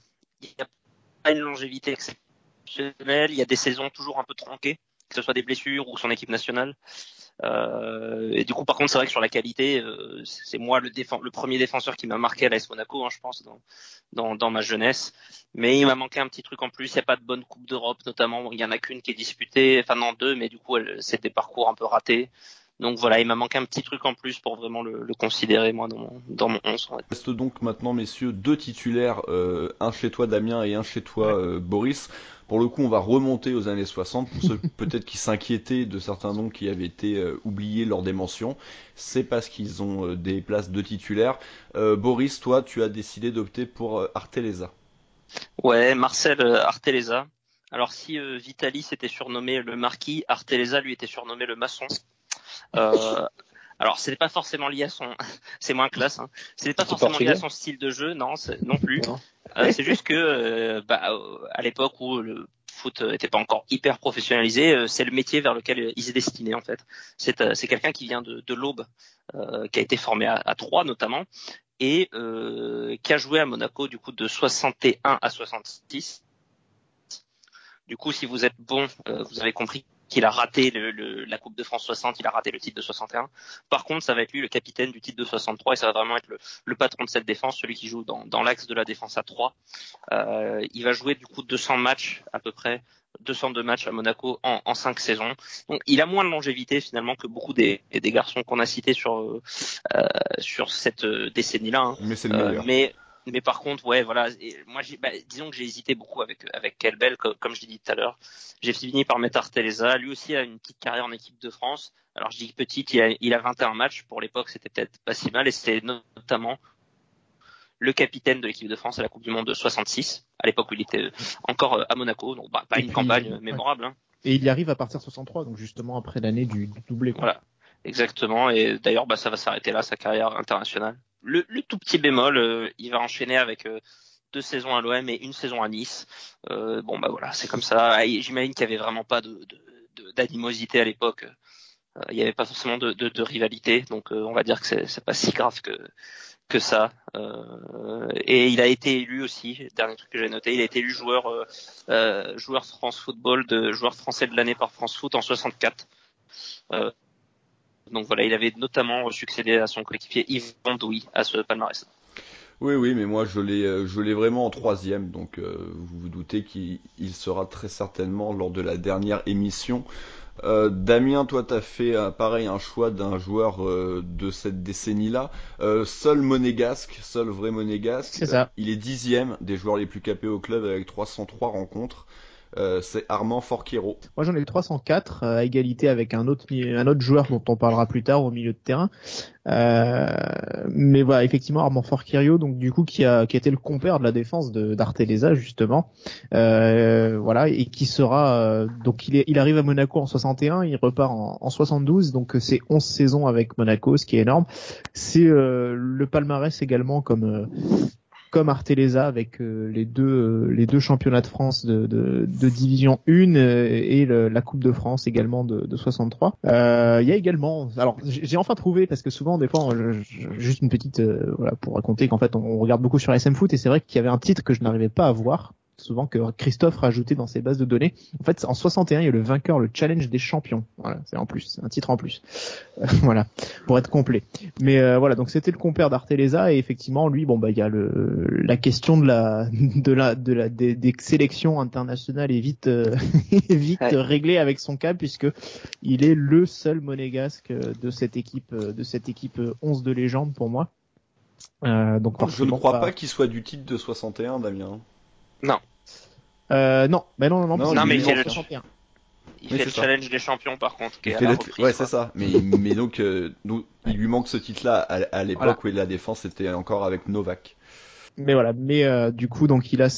pas une longévité exceptionnelle. Il y a des saisons toujours un peu tronquées, que ce soit des blessures ou son équipe nationale. Et du coup, par contre, c'est vrai que sur la qualité, c'est moi le premier défenseur qui m'a marqué à l'AS Monaco, je pense, dans ma jeunesse. Mais il m'a manqué un petit truc en plus. Il n'y a pas de bonne Coupe d'Europe, notamment. Il y en a qu'une qui est disputée, enfin non, 2, mais du coup, c'est des parcours un peu ratés. Donc voilà, il m'a manqué un petit truc en plus pour vraiment le considérer, moi, dans mon 11. Il reste donc maintenant, messieurs, 2 titulaires, un chez toi, Damien, et un chez toi, Boris. Pour le coup, on va remonter aux années 60, pour ceux peut-être qui s'inquiétaient de certains noms qui avaient été oubliés lors des mentions. C'est parce qu'ils ont des places de titulaires. Boris, toi, tu as décidé d'opter pour Arteleza. Ouais, Marcel Arteleza. Alors si Vitaly s'était surnommé le Marquis, Arteleza lui était surnommé le Maçon. Alors c'est pas forcément lié à son, c'est moins classe. Hein. C'est pas forcément lié à son style de jeu, non plus. C'est juste que à l'époque où le foot était pas encore hyper professionnalisé, c'est le métier vers lequel il s'est destiné en fait. C'est quelqu'un qui vient de l'Aube, qui a été formé à Troyes notamment, et qui a joué à Monaco du coup de 61 à 66. Du coup, si vous êtes bon, vous avez compris qu'il a raté la Coupe de France 60, il a raté le titre de 61. Par contre, ça va être lui le capitaine du titre de 63 et ça va vraiment être le patron de cette défense, celui qui joue dans l'axe de la défense à 3. Il va jouer du coup 200 matchs à peu près, 202 matchs à Monaco en 5 saisons. Donc il a moins de longévité finalement que beaucoup des garçons qu'on a cités sur cette décennie-là. Hein. Mais c'est le meilleur. Mais par contre, ouais, voilà. Et moi, disons que j'ai hésité beaucoup avec Kelbel, comme je l'ai dit tout à l'heure. J'ai fini par mettre Arteleza. Lui aussi a une petite carrière en équipe de France. Alors je dis petite, il a 21 matchs. Pour l'époque, c'était peut-être pas si mal. Et c'était notamment le capitaine de l'équipe de France à la Coupe du Monde de 66, à l'époque où il était encore à Monaco. Donc pas une campagne mémorable. Hein. Et il y arrive à partir de 63, donc justement après l'année du doublé. Quoi. Voilà, exactement. Et d'ailleurs, ça va s'arrêter là, sa carrière internationale. Le tout petit bémol, il va enchaîner avec 2 saisons à l'OM et 1 saison à Nice. Voilà, c'est comme ça. J'imagine qu'il y avait vraiment pas d'animosité à l'époque. Il n'y avait pas forcément de rivalité, donc on va dire que c'est pas si grave que ça. Et il a été élu aussi, dernier truc que j'ai noté, il a été élu joueur France Football, joueur français de l'année par France Foot en 64. Donc voilà, il avait notamment succédé à son coéquipier Yves Bandouille à ce palmarès. Oui, mais moi je l'ai vraiment en 3e, donc vous vous doutez qu'il sera très certainement lors de la dernière émission. Damien, toi t'as fait pareil un choix d'un joueur de cette décennie-là, seul vrai monégasque. C'est ça. Il est 10e des joueurs les plus capés au club avec 303 rencontres. C'est Armand Forquero. Moi j'en ai 304 à égalité avec un autre joueur dont on parlera plus tard au milieu de terrain. Mais voilà, effectivement Armand Forquero, donc du coup qui a été le compère de la défense d'Arteleza justement. Voilà, et qui sera donc il arrive à Monaco en 61, il repart en 72, donc c'est 11 saisons avec Monaco, ce qui est énorme. C'est le palmarès également comme Arteleza avec les deux championnats de France de division 1 et la Coupe de France également de 63. Il y a également, alors j'ai enfin trouvé, parce que souvent des fois juste une petite voilà pour raconter qu'en fait on regarde beaucoup sur SM Foot et c'est vrai qu'il y avait un titre que je n'arrivais pas à voir, souvent que Christophe rajoutait dans ses bases de données. En fait, en 61, il y a le vainqueur, le challenge des champions. Voilà, c'est un titre en plus. Voilà, pour être complet. Mais voilà, donc c'était le compère d'Arteleza et effectivement, lui, il y a la question des sélections internationales est vite réglée avec son cas puisque il est le seul monégasque de cette équipe 11 de légende pour moi. Donc je ne crois pas qu'il soit du titre de 61, Damien. Non. Non, mais il fait le challenge des champions par contre. Qui est ouais, c'est ça. Mais donc, il lui manque ce titre-là à l'époque où la défense était encore avec Novak. Mais voilà, du coup, donc il a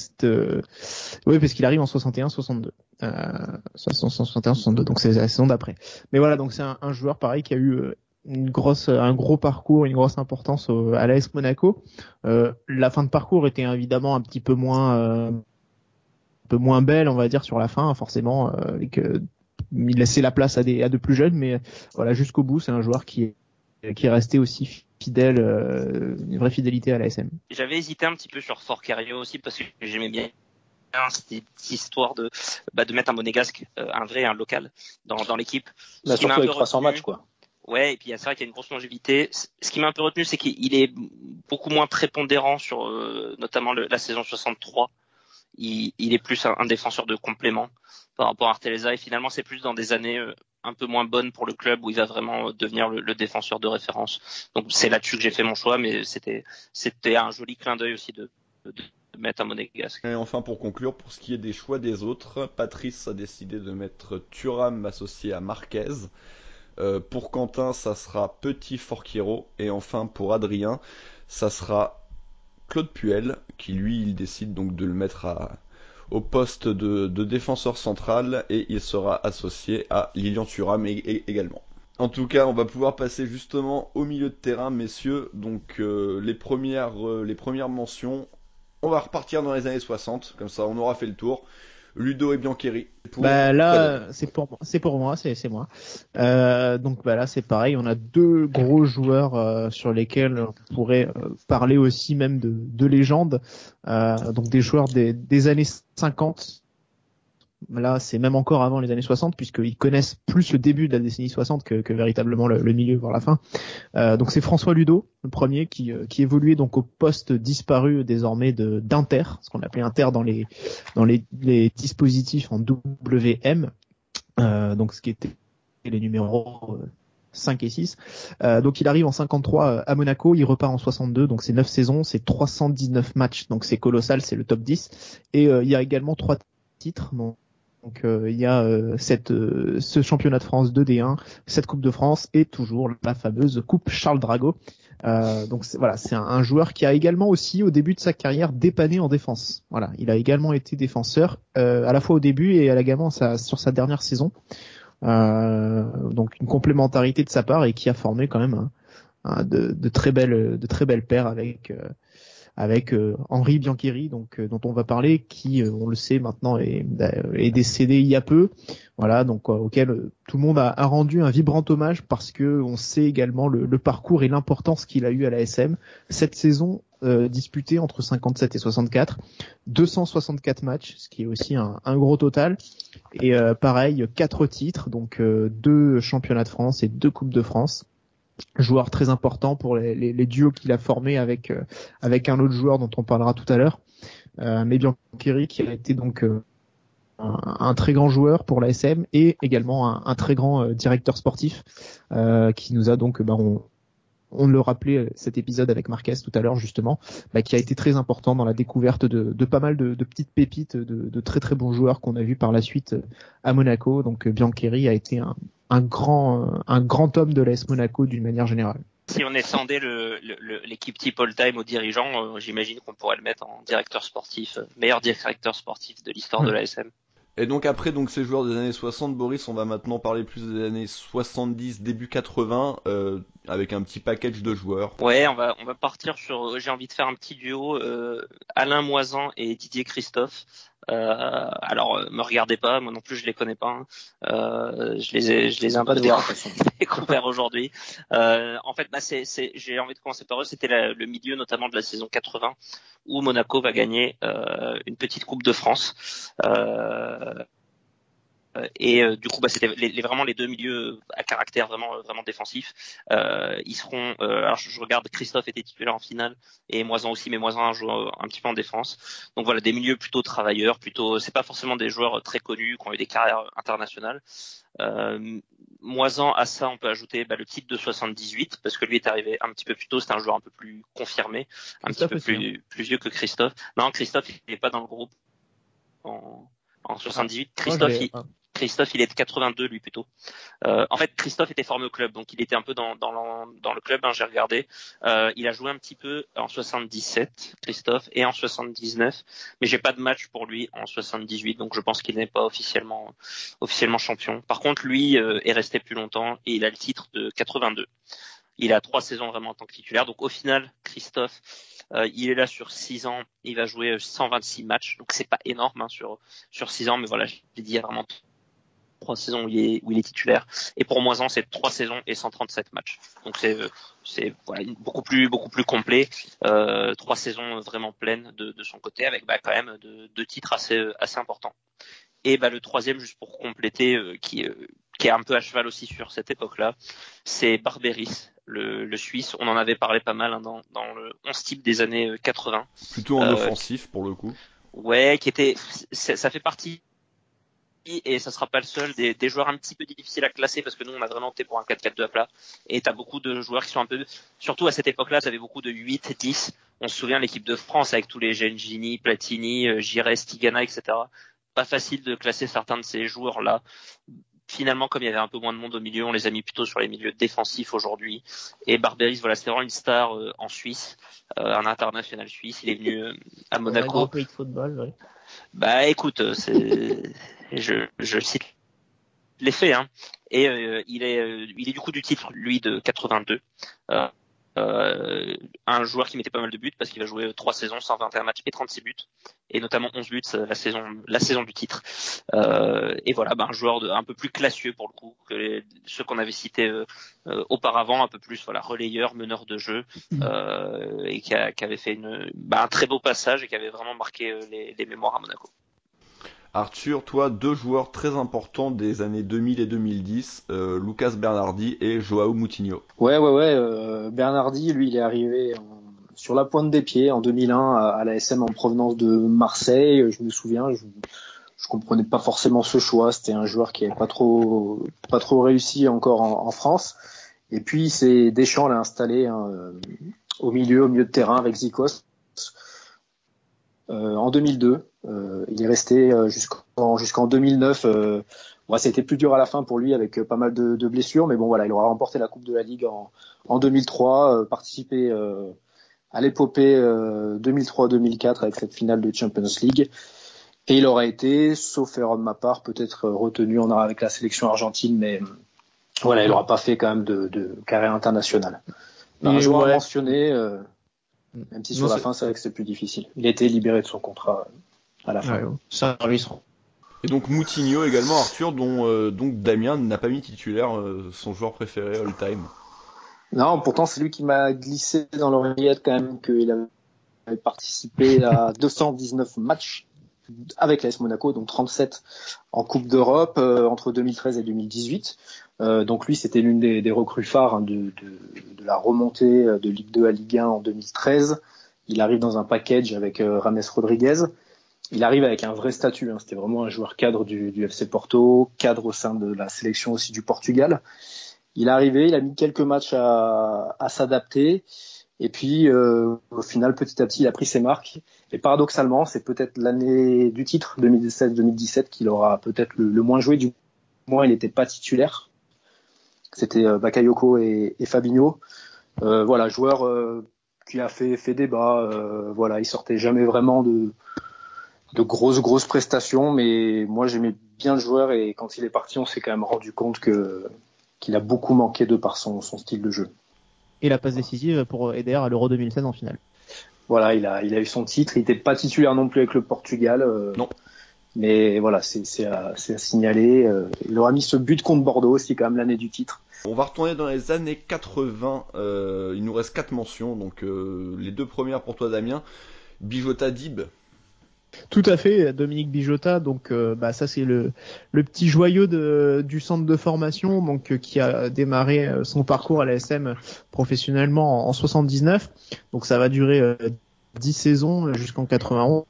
oui, parce qu'il arrive en 61-62. 61-62, donc c'est la saison d'après. Mais voilà, donc c'est un joueur pareil qui a eu un gros parcours, une grosse importance à l'AS Monaco. La fin de parcours était évidemment un petit peu moins belle, on va dire, sur la fin, forcément, avec il laissait la place à de plus jeunes, mais voilà, jusqu'au bout, c'est un joueur qui est resté aussi fidèle, une vraie fidélité à l'ASM. J'avais hésité un petit peu sur Forquero aussi parce que j'aimais bien cette histoire de mettre un monégasque, un local dans l'équipe. Surtout avec 300 matchs, quoi. Ouais, et puis c'est vrai qu'il y a une grosse longévité. Ce qui m'a un peu retenu, c'est qu'il est beaucoup moins prépondérant sur notamment la saison 63. Il est plus un défenseur de complément par rapport à Arteleza, et finalement c'est plus dans des années un peu moins bonnes pour le club où il va vraiment devenir le défenseur de référence. Donc c'est là-dessus que j'ai fait mon choix, mais c'était un joli clin d'œil aussi de mettre un monégasque. Et enfin, pour conclure, pour ce qui est des choix des autres, Patrice a décidé de mettre Thuram associé à Marquez. Pour Quentin, ça sera Petit Forquiero. Et enfin, pour Adrien, ça sera Claude Puel, qui lui, il décide donc de le mettre au poste de défenseur central, et il sera associé à Lilian Thuram également. En tout cas, on va pouvoir passer justement au milieu de terrain, messieurs. Donc les premières mentions, on va repartir dans les années 60, comme ça on aura fait le tour. Ludo et Biancheri. Là, c'est pour moi. Donc là, c'est pareil. On a deux gros joueurs sur lesquels on pourrait parler aussi même de légendes. Donc des joueurs des années 50. Là, c'est même encore avant les années 60, puisqu'ils connaissent plus le début de la décennie 60 que véritablement le milieu, voire la fin. Donc c'est François Ludo, le premier, qui évoluait donc au poste disparu désormais d'Inter, ce qu'on appelait Inter dans les dispositifs en WM, donc ce qui était les numéros 5 et 6. Donc il arrive en 53 à Monaco, il repart en 62, donc c'est 9 saisons, c'est 319 matchs, donc c'est colossal, c'est le top 10. Et il y a également 3 titres. Donc il y a ce championnat de France 2D1, cette Coupe de France et toujours la fameuse Coupe Charles Drago. Donc c'est un joueur qui a également aussi au début de sa carrière dépanné en défense. Voilà, il a également été défenseur à la fois au début et également sur sa dernière saison. Donc une complémentarité de sa part, et qui a formé quand même de très belles paires avec Henri Biancheri, donc dont on va parler, qui on le sait maintenant est décédé il y a peu, voilà, donc auquel tout le monde a rendu un vibrant hommage, parce que on sait également le parcours et l'importance qu'il a eu à la SM. Cette saison disputée entre 57 et 64, 264 matchs, ce qui est aussi un gros total, et pareil 4 titres, donc 2 championnats de France et 2 coupes de France. Joueur très important pour les duos qu'il a formés avec un autre joueur dont on parlera tout à l'heure, mais Biancheri, qui a été donc un très grand joueur pour l'ASM, et également un très grand directeur sportif, qui nous a donc on le rappelait cet épisode avec Marquez tout à l'heure justement, qui a été très important dans la découverte de pas mal de petites pépites, de très très bons joueurs qu'on a vus par la suite à Monaco. Donc Biancheri a été un grand homme de l'AS Monaco d'une manière générale. Si on étendait l'équipe type all-time aux dirigeants, j'imagine qu'on pourrait le mettre en directeur sportif, meilleur directeur sportif de l'histoire de l'ASM. Et donc après ces joueurs des années 60, Boris, on va maintenant parler plus des années 70, début 80, avec un petit package de joueurs. Ouais, on va partir sur, j'ai envie de faire un petit duo, Alain Moisan et Didier Christophe. Alors me regardez pas, moi non plus je les connais pas, je les ai un peu découverts aujourd'hui. En fait, j'ai envie de commencer par eux. C'était le milieu notamment de la saison 80 où Monaco va gagner une petite Coupe de France. Et du coup, c'était vraiment les deux milieux à caractère vraiment défensif. Ils seront. Alors, je regarde, Christophe était titulaire en finale et Moisan aussi, mais Moisan joue un petit peu en défense. Donc voilà, des milieux plutôt travailleurs, c'est pas forcément des joueurs très connus qui ont eu des carrières internationales. Moisan, à ça, on peut ajouter le titre de 78, parce que lui est arrivé un petit peu plus tôt. C'est un joueur un peu plus confirmé, un petit peu plus vieux que Christophe. Non, Christophe, il n'est pas dans le groupe en 78. Christophe, il est de 82, lui, plutôt. En fait, Christophe était formé au club, donc il était un peu dans le club, j'ai regardé. Il a joué un petit peu en 77, Christophe, et en 79, mais j'ai pas de match pour lui en 78, donc je pense qu'il n'est pas officiellement champion. Par contre, lui est resté plus longtemps, et il a le titre de 82. Il a 3 saisons vraiment en tant que titulaire, donc au final, Christophe, il est là sur 6 ans, il va jouer 126 matchs, donc c'est pas énorme sur 6 ans, mais voilà, j'ai dit, il y a vraiment 3 saisons où il est titulaire, et pour Moisan c'est 3 saisons et 137 matchs, donc c'est voilà, beaucoup plus complet, 3 saisons vraiment pleines de son côté, avec quand même deux titres assez importants. Et le troisième, juste pour compléter, qui qui est un peu à cheval aussi sur cette époque-là, c'est Barberis, le Suisse. On en avait parlé pas mal dans le 11 type des années 80. Plutôt en offensif pour le coup. Ouais, ça fait partie, et ça sera pas le seul, des joueurs un petit peu difficiles à classer, parce que nous on a vraiment opté pour un 4-4-2 à plat, et t'as beaucoup de joueurs qui sont un peu, surtout à cette époque-là, t'avais beaucoup de 8-10. On se souvient l'équipe de France avec tous les Gengini, Platini, Giresse, Tigana, etc. Pas facile de classer certains de ces joueurs-là. Finalement, comme il y avait un peu moins de monde au milieu, on les a mis plutôt sur les milieux défensifs aujourd'hui. Et Barberis, voilà, c'est vraiment une star en Suisse, un international suisse. Il est venu à Monaco. Un grand pays de football, ouais. Bah écoute, je cite les faits, hein. Et il est du coup du titre, lui, de 82. Un joueur qui mettait pas mal de buts parce qu'il a joué 3 saisons, 121 matchs et 36 buts, et notamment 11 buts la saison du titre. Et voilà, un joueur un peu plus classieux pour le coup que ceux qu'on avait cités auparavant, un peu plus relayeur, meneur de jeu, et qui avait fait un très beau passage et qui avait vraiment marqué les mémoires à Monaco. Arthur, toi, 2 joueurs très importants des années 2000 et 2010, Lucas Bernardi et Joao Moutinho. Ouais. Bernardi, lui, il est arrivé sur la pointe des pieds en 2001 à la SM en provenance de Marseille. Je me souviens, je comprenais pas forcément ce choix. C'était un joueur qui avait pas trop réussi encore en France. Et puis, Deschamps l'a installé au milieu de terrain avec Zikos. En 2002, il est resté jusqu'en 2009. C'était plus dur à la fin pour lui avec pas mal de blessures, mais bon voilà, il aura remporté la Coupe de la Ligue en 2003, participé à l'épopée 2003-2004 avec cette finale de Champions League, et il aura été, sauf erreur de ma part, peut-être retenu avec la sélection argentine, mais voilà, il n'aura pas fait quand même de carrière internationale. Un joueur mentionné. Même si sur la fin, c'est vrai que c'est plus difficile. Il a été libéré de son contrat à la fin. Ouais, ça arrive. Et donc Moutinho également, Arthur, dont donc Damien n'a pas mis titulaire son joueur préféré all time. Non, pourtant c'est lui qui m'a glissé dans l'oreillette quand même qu'il avait participé à 219 matchs avec l'AS Monaco, donc 37 en Coupe d'Europe entre 2013 et 2018. Donc lui, c'était l'une des recrues phares de la remontée de Ligue 2 à Ligue 1 en 2013. Il arrive dans un package avec Rames Rodriguez. Il arrive avec un vrai statut. C'était vraiment un joueur cadre du FC Porto, cadre au sein de la sélection aussi du Portugal. Il est arrivé, il a mis quelques matchs à s'adapter. Et puis, au final, petit à petit, il a pris ses marques. Et paradoxalement, c'est peut-être l'année du titre, 2016-2017, qu'il aura peut-être le moins joué. Du moins, il n'était pas titulaire. C'était Bakayoko et Fabinho. Joueur qui a fait débat. Il sortait jamais vraiment de grosses prestations. Mais moi, j'aimais bien le joueur. Et quand il est parti, on s'est quand même rendu compte qu'il a beaucoup manqué de par son style de jeu. Et la passe décisive pour Eder à l'Euro 2016 en finale. Voilà, il a eu son titre. Il n'était pas titulaire non plus avec le Portugal. Non. Mais voilà, c'est à signaler. Il aura mis ce but contre Bordeaux aussi quand même l'année du titre. On va retourner dans les années 80. Il nous reste 4 mentions. Donc les 2 premières pour toi, Damien. Bijota Dib. Tout à fait, Dominique Bijota. Donc ça c'est le petit joyau du centre de formation, donc qui a démarré son parcours à l'ASM professionnellement en 79. Donc ça va durer 10 saisons jusqu'en 91.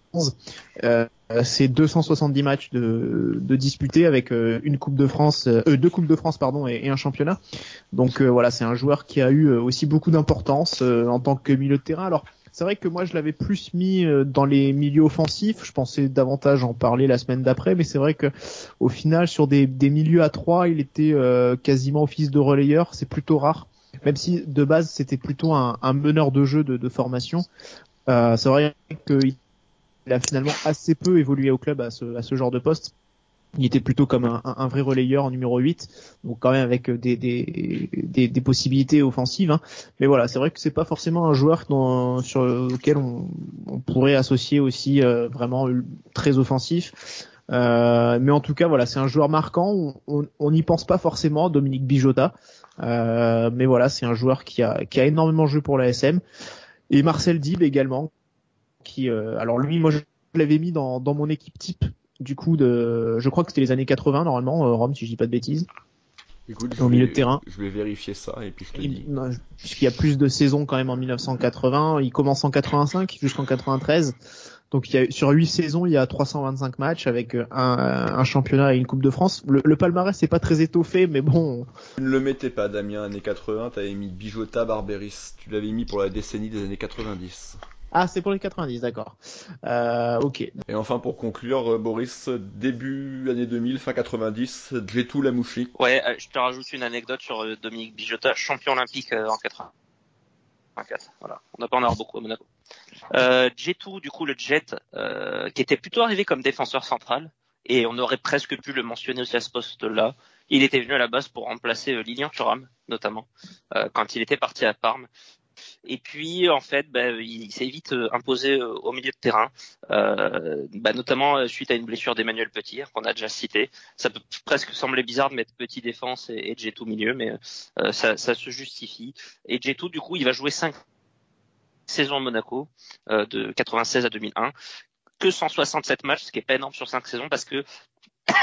C'est 270 matchs de disputés avec une Coupe de France, 2 Coupes de France et un championnat. Donc c'est un joueur qui a eu aussi beaucoup d'importance en tant que milieu de terrain. Alors c'est vrai que moi je l'avais plus mis dans les milieux offensifs, je pensais davantage en parler la semaine d'après, mais c'est vrai que au final sur des milieux à 3, il était quasiment office de relayeur, c'est plutôt rare, même si de base c'était plutôt un meneur de jeu de formation. C'est vrai qu'il a finalement assez peu évolué au club à ce genre de poste. Il était plutôt comme un vrai relayeur en numéro 8, donc quand même avec des possibilités offensives, hein. Mais voilà, c'est vrai que c'est pas forcément un joueur sur lequel on pourrait associer aussi vraiment très offensif. Mais en tout cas, voilà, c'est un joueur marquant. On n'y pense pas forcément, Dominique Bijota. Mais voilà, c'est un joueur qui a énormément joué pour l'ASM. Et Marcel Dib également, qui alors lui, moi je l'avais mis dans mon équipe type. Du coup, je crois que c'était les années 80 normalement, Rome, si je dis pas de bêtises. Écoute, au milieu de terrain. Je vais vérifier ça et puis je te dis. Puisqu'il y a plus de saisons quand même en 1980. Il commence en 85 jusqu'en 93. Donc sur 8 saisons, il y a 325 matchs avec un championnat et une Coupe de France. Le palmarès c'est pas très étoffé, mais bon. Tu ne le mettais pas, Damien, années 80, t'avais mis Bijota, Barberis. Tu l'avais mis pour la décennie des années 90. Ah, c'est pour les 90, d'accord. Ok. Et enfin, pour conclure, Boris, début année 2000, fin 90, Djetou Lamouchi. Ouais, je te rajoute une anecdote sur Dominique Bijota, champion olympique en 84. Voilà, on n'a pas en avoir beaucoup à Monaco. Djetou, du coup, le Jet, qui était plutôt arrivé comme défenseur central, et on aurait presque pu le mentionner aussi à ce poste-là. Il était venu à la base pour remplacer Lilian Thuram, notamment, quand il était parti à Parme. Et puis en fait, il s'est vite imposé au milieu de terrain, notamment suite à une blessure d'Emmanuel Petit qu'on a déjà cité. Ça peut presque sembler bizarre de mettre Petit défense et Djetou milieu, mais ça se justifie. Et Djetou, du coup, il va jouer 5 saisons à Monaco, de 96 à 2001, que 167 matchs, ce qui est pas énorme sur 5 saisons, parce que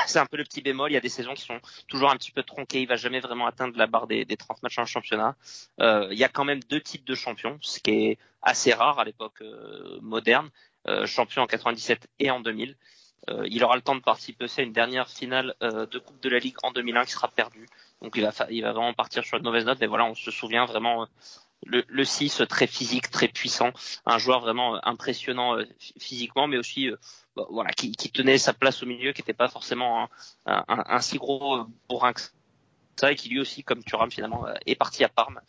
c'est un peu le petit bémol. Il y a des saisons qui sont toujours un petit peu tronquées. Il va jamais vraiment atteindre la barre des 30 matchs en championnat. Il y a quand même 2 titres de champion, ce qui est assez rare à l'époque moderne. Champion en 97 et en 2000. Il aura le temps de participer aussi à une dernière finale de Coupe de la Ligue en 2001 qui sera perdue. Donc il va vraiment partir sur une mauvaise note. Mais voilà, on se souvient vraiment le 6 très physique, très puissant, un joueur vraiment impressionnant physiquement, mais aussi voilà, qui tenait sa place au milieu, qui n'était pas forcément un si gros bourrin que ça, et qui lui aussi, comme Thuram finalement, est parti à Parme.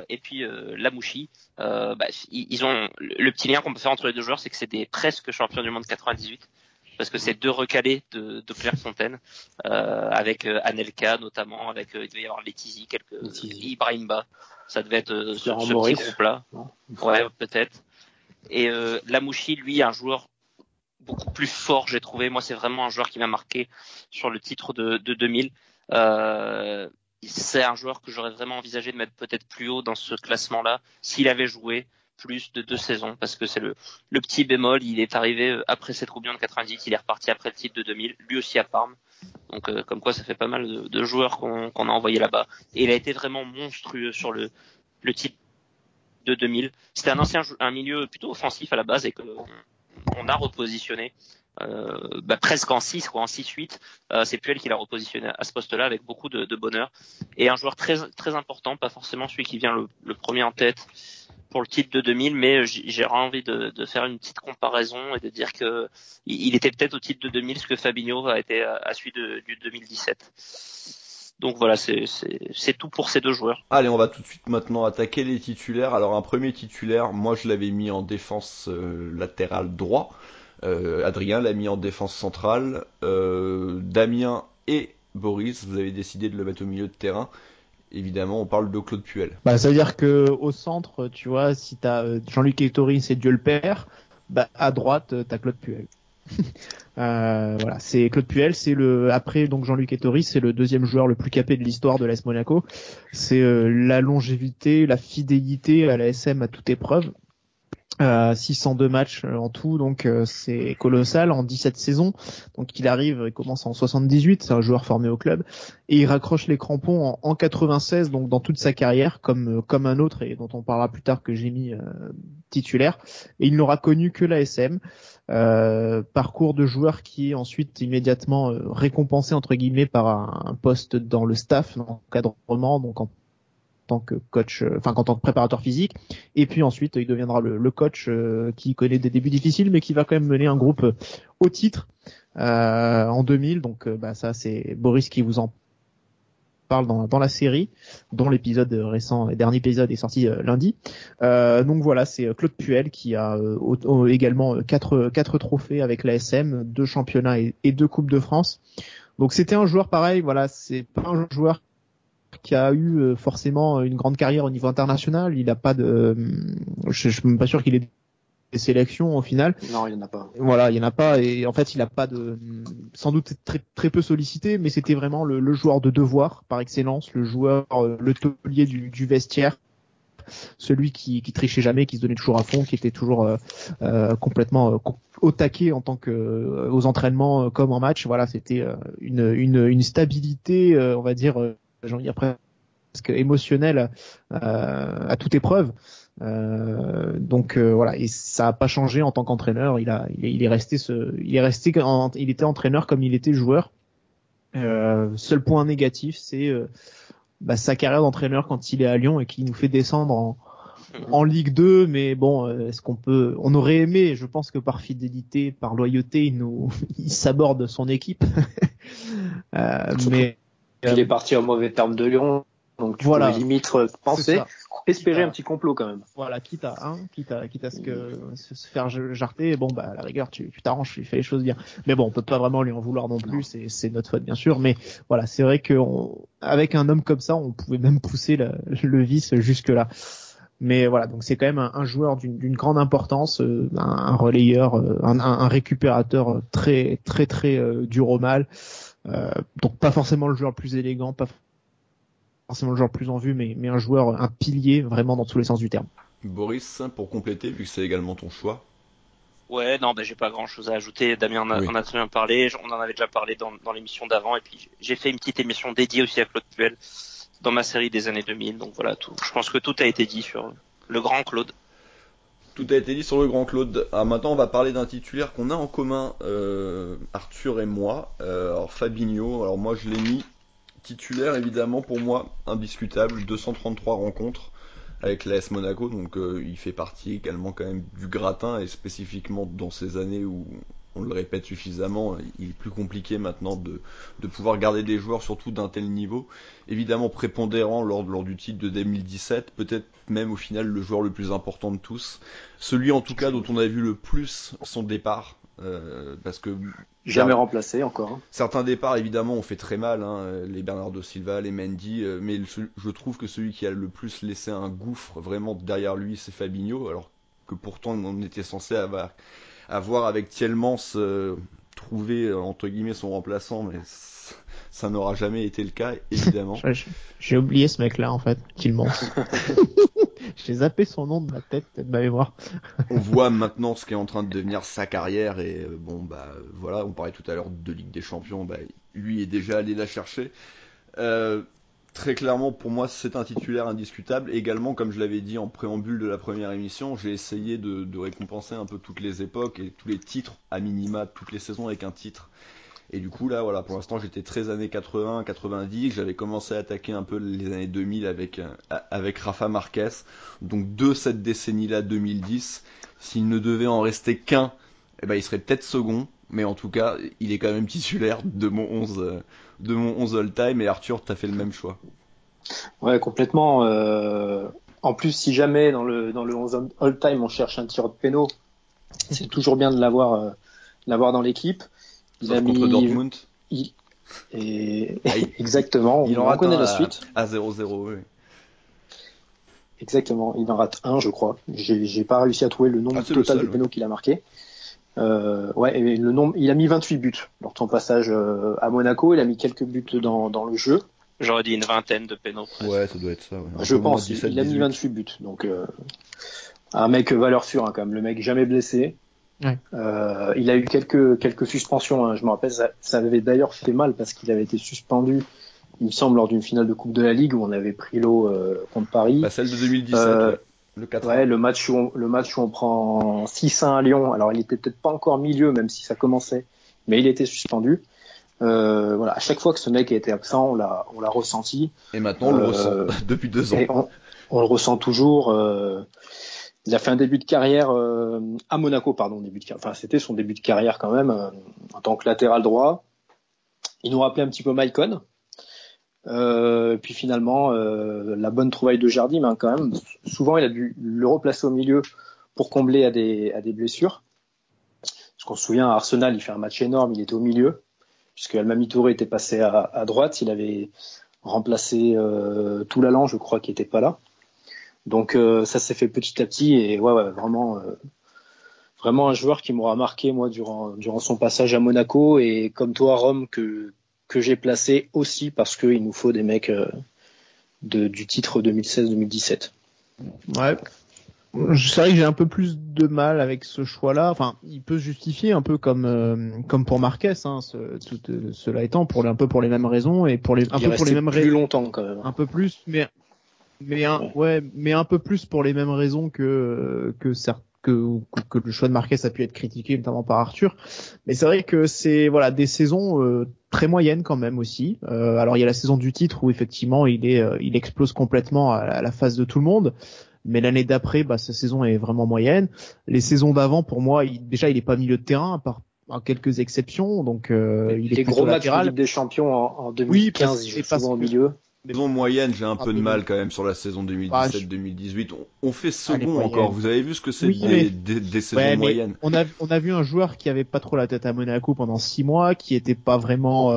Et puis Lamouchi, ils ont le petit lien qu'on peut faire entre les deux joueurs, c'est que c'est des presque champions du monde 98. Parce que c'est 2 recalés de Clairefontaine, avec Anelka notamment, avec il devait y avoir Letizy, Ibrahimba, ça devait être ce petit groupe-là. Ouais, peut-être. Et Lamouchi, lui, un joueur beaucoup plus fort, j'ai trouvé. Moi, c'est vraiment un joueur qui m'a marqué sur le titre de 2000. C'est un joueur que j'aurais vraiment envisagé de mettre peut-être plus haut dans ce classement-là s'il avait joué plus de 2 saisons, parce que c'est le petit bémol. Il est arrivé après cette Coupe du Monde 98, il est reparti après le titre de 2000, lui aussi à Parme. Donc comme quoi ça fait pas mal de joueurs qu'on a envoyés là-bas. Et il a été vraiment monstrueux sur le titre de 2000. C'était un milieu plutôt offensif à la base et qu'on a repositionné presque en 6, en 6-8. C'est Puel qui l'a repositionné à ce poste-là avec beaucoup de bonheur. Et un joueur très, très important, pas forcément celui qui vient le premier en tête pour le titre de 2000, mais j'ai envie de faire une petite comparaison et de dire que il était peut-être au titre de 2000 ce que Fabinho a été à celui du 2017. Donc voilà, c'est tout pour ces 2 joueurs. Allez, on va tout de suite maintenant attaquer les titulaires. Alors un premier titulaire, moi je l'avais mis en défense latérale droit. Adrien l'a mis en défense centrale. Damien et Boris, vous avez décidé de le mettre au milieu de terrain. Évidemment, on parle de Claude Puel. Ça veut dire que au centre, tu vois, si t'as Jean-Luc Ettori, c'est Dieu le Père. À droite, t'as Claude Puel. Voilà, c'est Claude Puel, c'est après donc Jean-Luc Ettori, c'est le 2e joueur le plus capé de l'histoire de l'AS Monaco. C'est la longévité, la fidélité à l'ASM à toute épreuve. 602 matchs en tout, donc c'est colossal en 17 saisons. Donc il commence en 78, c'est un joueur formé au club et il raccroche les crampons en 96, donc dans toute sa carrière comme un autre et dont on parlera plus tard que j'ai mis titulaire. Et il n'aura connu que l'ASM. Parcours de joueur qui est ensuite immédiatement récompensé entre guillemets par un poste dans le staff, dans l'encadrement, donc en tant que coach, en tant que préparateur physique, et puis ensuite il deviendra le coach qui connaît des débuts difficiles mais qui va quand même mener un groupe au titre en 2000. Donc ça c'est Boris qui vous en parle dans la série, dont l'épisode récent et dernier épisode est sorti lundi. Donc voilà, c'est Claude Puel qui a également 4 trophées avec l'ASM, 2 championnats et 2 coupes de France. Donc c'était un joueur pareil, voilà, c'est pas un joueur qui a eu forcément une grande carrière au niveau international. Il a pas je suis même pas sûr qu'il ait des sélections au final. Non, il y en a pas. Voilà, il y en a pas, et en fait il a pas sans doute très très peu sollicité, mais c'était vraiment le joueur de devoir par excellence, le joueur, le taulier du vestiaire, celui qui trichait jamais, qui se donnait toujours à fond, qui était toujours complètement au taquet en tant que aux entraînements comme en match. Voilà, c'était une stabilité, on va dire, j'ai envie de dire presque émotionnel à toute épreuve. Donc voilà, et ça a pas changé en tant qu'entraîneur. Il était entraîneur comme il était joueur. Seul point négatif, c'est sa carrière d'entraîneur quand il est à Lyon et qu'il nous fait descendre en Ligue 2. Mais bon, on aurait aimé, je pense que par fidélité, par loyauté, il s'aborde son équipe. Mais il est parti en mauvais terme de Lyon, donc tu pouvais limite penser, espérer un petit complot quand même. Voilà, quitte à se faire jarter, bon à la rigueur tu t'arranges, tu fais les choses bien. Mais bon, on peut pas vraiment lui en vouloir non plus, c'est notre faute bien sûr, mais voilà, c'est vrai que avec un homme comme ça, on pouvait même pousser le vice jusque là. Mais voilà, donc c'est quand même un joueur d'une grande importance, un relayeur, un récupérateur très très très dur au mal. Donc pas forcément le joueur le plus élégant, pas forcément le joueur le plus en vue, mais un joueur, un pilier vraiment dans tous les sens du terme. Boris, pour compléter, vu que c'est également ton choix. Ouais, non, j'ai pas grand chose à ajouter. Damien en a très bien parlé. On en avait déjà parlé dans l'émission d'avant. Et puis, j'ai fait une petite émission dédiée aussi à Claude Puel dans ma série des années 2000. Donc voilà, je pense que tout a été dit sur le grand Claude. Tout a été dit sur le grand Claude. Alors maintenant, on va parler d'un titulaire qu'on a en commun, Arthur et moi. Alors Fabinho, alors moi je l'ai mis titulaire, évidemment, pour moi, indiscutable. 233 rencontres avec l'AS Monaco, donc il fait partie également quand même du gratin, et spécifiquement dans ces années où, on le répète suffisamment, il est plus compliqué maintenant de pouvoir garder des joueurs, surtout d'un tel niveau. Évidemment prépondérant lors du titre de 2017, peut-être même au final le joueur le plus important de tous. Celui en tout cas dont on a vu le plus son départ, parce que jamais remplacé encore. Certains départs évidemment ont fait très mal, les Bernardo Silva, les Mendy, mais je trouve que celui qui a le plus laissé un gouffre vraiment derrière lui, c'est Fabinho, alors que pourtant on était censé avoir avec Tielemans trouvé entre guillemets son remplaçant, mais ça n'aura jamais été le cas, évidemment. J'ai oublié ce mec-là en fait, Tielemans. J'ai zappé son nom de ma tête, de ma mémoire. On voit maintenant ce qu'est en train de devenir sa carrière, et voilà, on parlait tout à l'heure de Ligue des Champions, lui est déjà allé la chercher. Très clairement, pour moi, c'est un titulaire indiscutable. Également, comme je l'avais dit en préambule de la première émission, j'ai essayé de récompenser un peu toutes les époques et tous les titres, à minima, toutes les saisons avec un titre. Et du coup, là, voilà, pour l'instant, j'étais très années 80, 90. J'avais commencé à attaquer un peu les années 2000 avec Rafa Marquez. Donc, de cette décennie-là, 2010, s'il ne devait en rester qu'un, il serait peut-être second. Mais en tout cas, il est quand même titulaire de mon 11 all-time. Et Arthur, t'as fait le même choix. Ouais, complètement. En plus, si jamais dans le 11 all-time, on cherche un tireur de péno, c'est toujours bien de l'avoir dans l'équipe. Il a mis contre Dortmund. Exactement. Il en rate connaît la suite. À 0-0, oui. Exactement. Il en rate un, je crois. J'ai pas réussi à trouver le nombre total de pénaux qu'il a marqué. Et le nombre, il a mis 28 buts lors de son passage à Monaco. Il a mis quelques buts dans le jeu. J'aurais dit une vingtaine de pénaux. Ouais, ça doit être ça. Ouais. Je pense. Il a mis 28 buts. Donc un mec valeur sûre, quand même. Le mec jamais blessé. Ouais. Il a eu quelques suspensions. Je me rappelle, ça avait d'ailleurs fait mal parce qu'il avait été suspendu, il me semble, lors d'une finale de Coupe de la Ligue où on avait pris l'eau contre Paris. Celle de 2017. Le 4. Ouais, le match où on prend 6-1 à Lyon. Alors il était peut-être pas encore milieu, même si ça commençait, mais il était suspendu. Voilà, à chaque fois que ce mec a été absent, on l'a ressenti. Et maintenant on le ressent depuis 2 ans. Et on le ressent toujours. Il a fait un début de carrière à Monaco, c'était son début de carrière quand même, en tant que latéral droit. Il nous rappelait un petit peu Maicon. Puis finalement, la bonne trouvaille de Jardim, quand même. Souvent, il a dû le replacer au milieu pour combler à des blessures. Parce qu'on se souvient, à Arsenal, il fait un match énorme, il était au milieu, puisque Almami Touré était passé à droite. Il avait remplacé Toulalan, je crois, qui était pas là. Donc ça s'est fait petit à petit, et vraiment un joueur qui m'aura marqué moi durant son passage à Monaco, et comme toi, Rome, que j'ai placé aussi parce qu'il nous faut des mecs du titre 2016-2017. Ouais. C'est vrai que j'ai un peu plus de mal avec ce choix-là. Enfin, il peut se justifier un peu comme pour Marquez, hein, cela étant un peu pour les mêmes raisons et pour les mêmes plus longtemps quand même. Un peu plus, mais un peu plus pour les mêmes raisons que le choix de Marquez a pu être critiqué notamment par Arthur. Mais c'est vrai que c'est des saisons très moyennes quand même aussi. Alors il y a la saison du titre où effectivement il explose complètement à la face de tout le monde. Mais l'année d'après, sa saison est vraiment moyenne. Les saisons d'avant, pour moi, il est pas milieu de terrain, à part quelques exceptions. Donc, il est les plutôt gros matchs latéral. de Ligue des Champions en 2015, il joue souvent au milieu. Saison moyenne, j'ai un peu de mal quand même sur la saison 2017-2018. On fait second encore. Vous avez vu ce que c'est des saisons moyennes. On a vu un joueur qui avait pas trop la tête à Monaco pendant 6 mois, qui était pas vraiment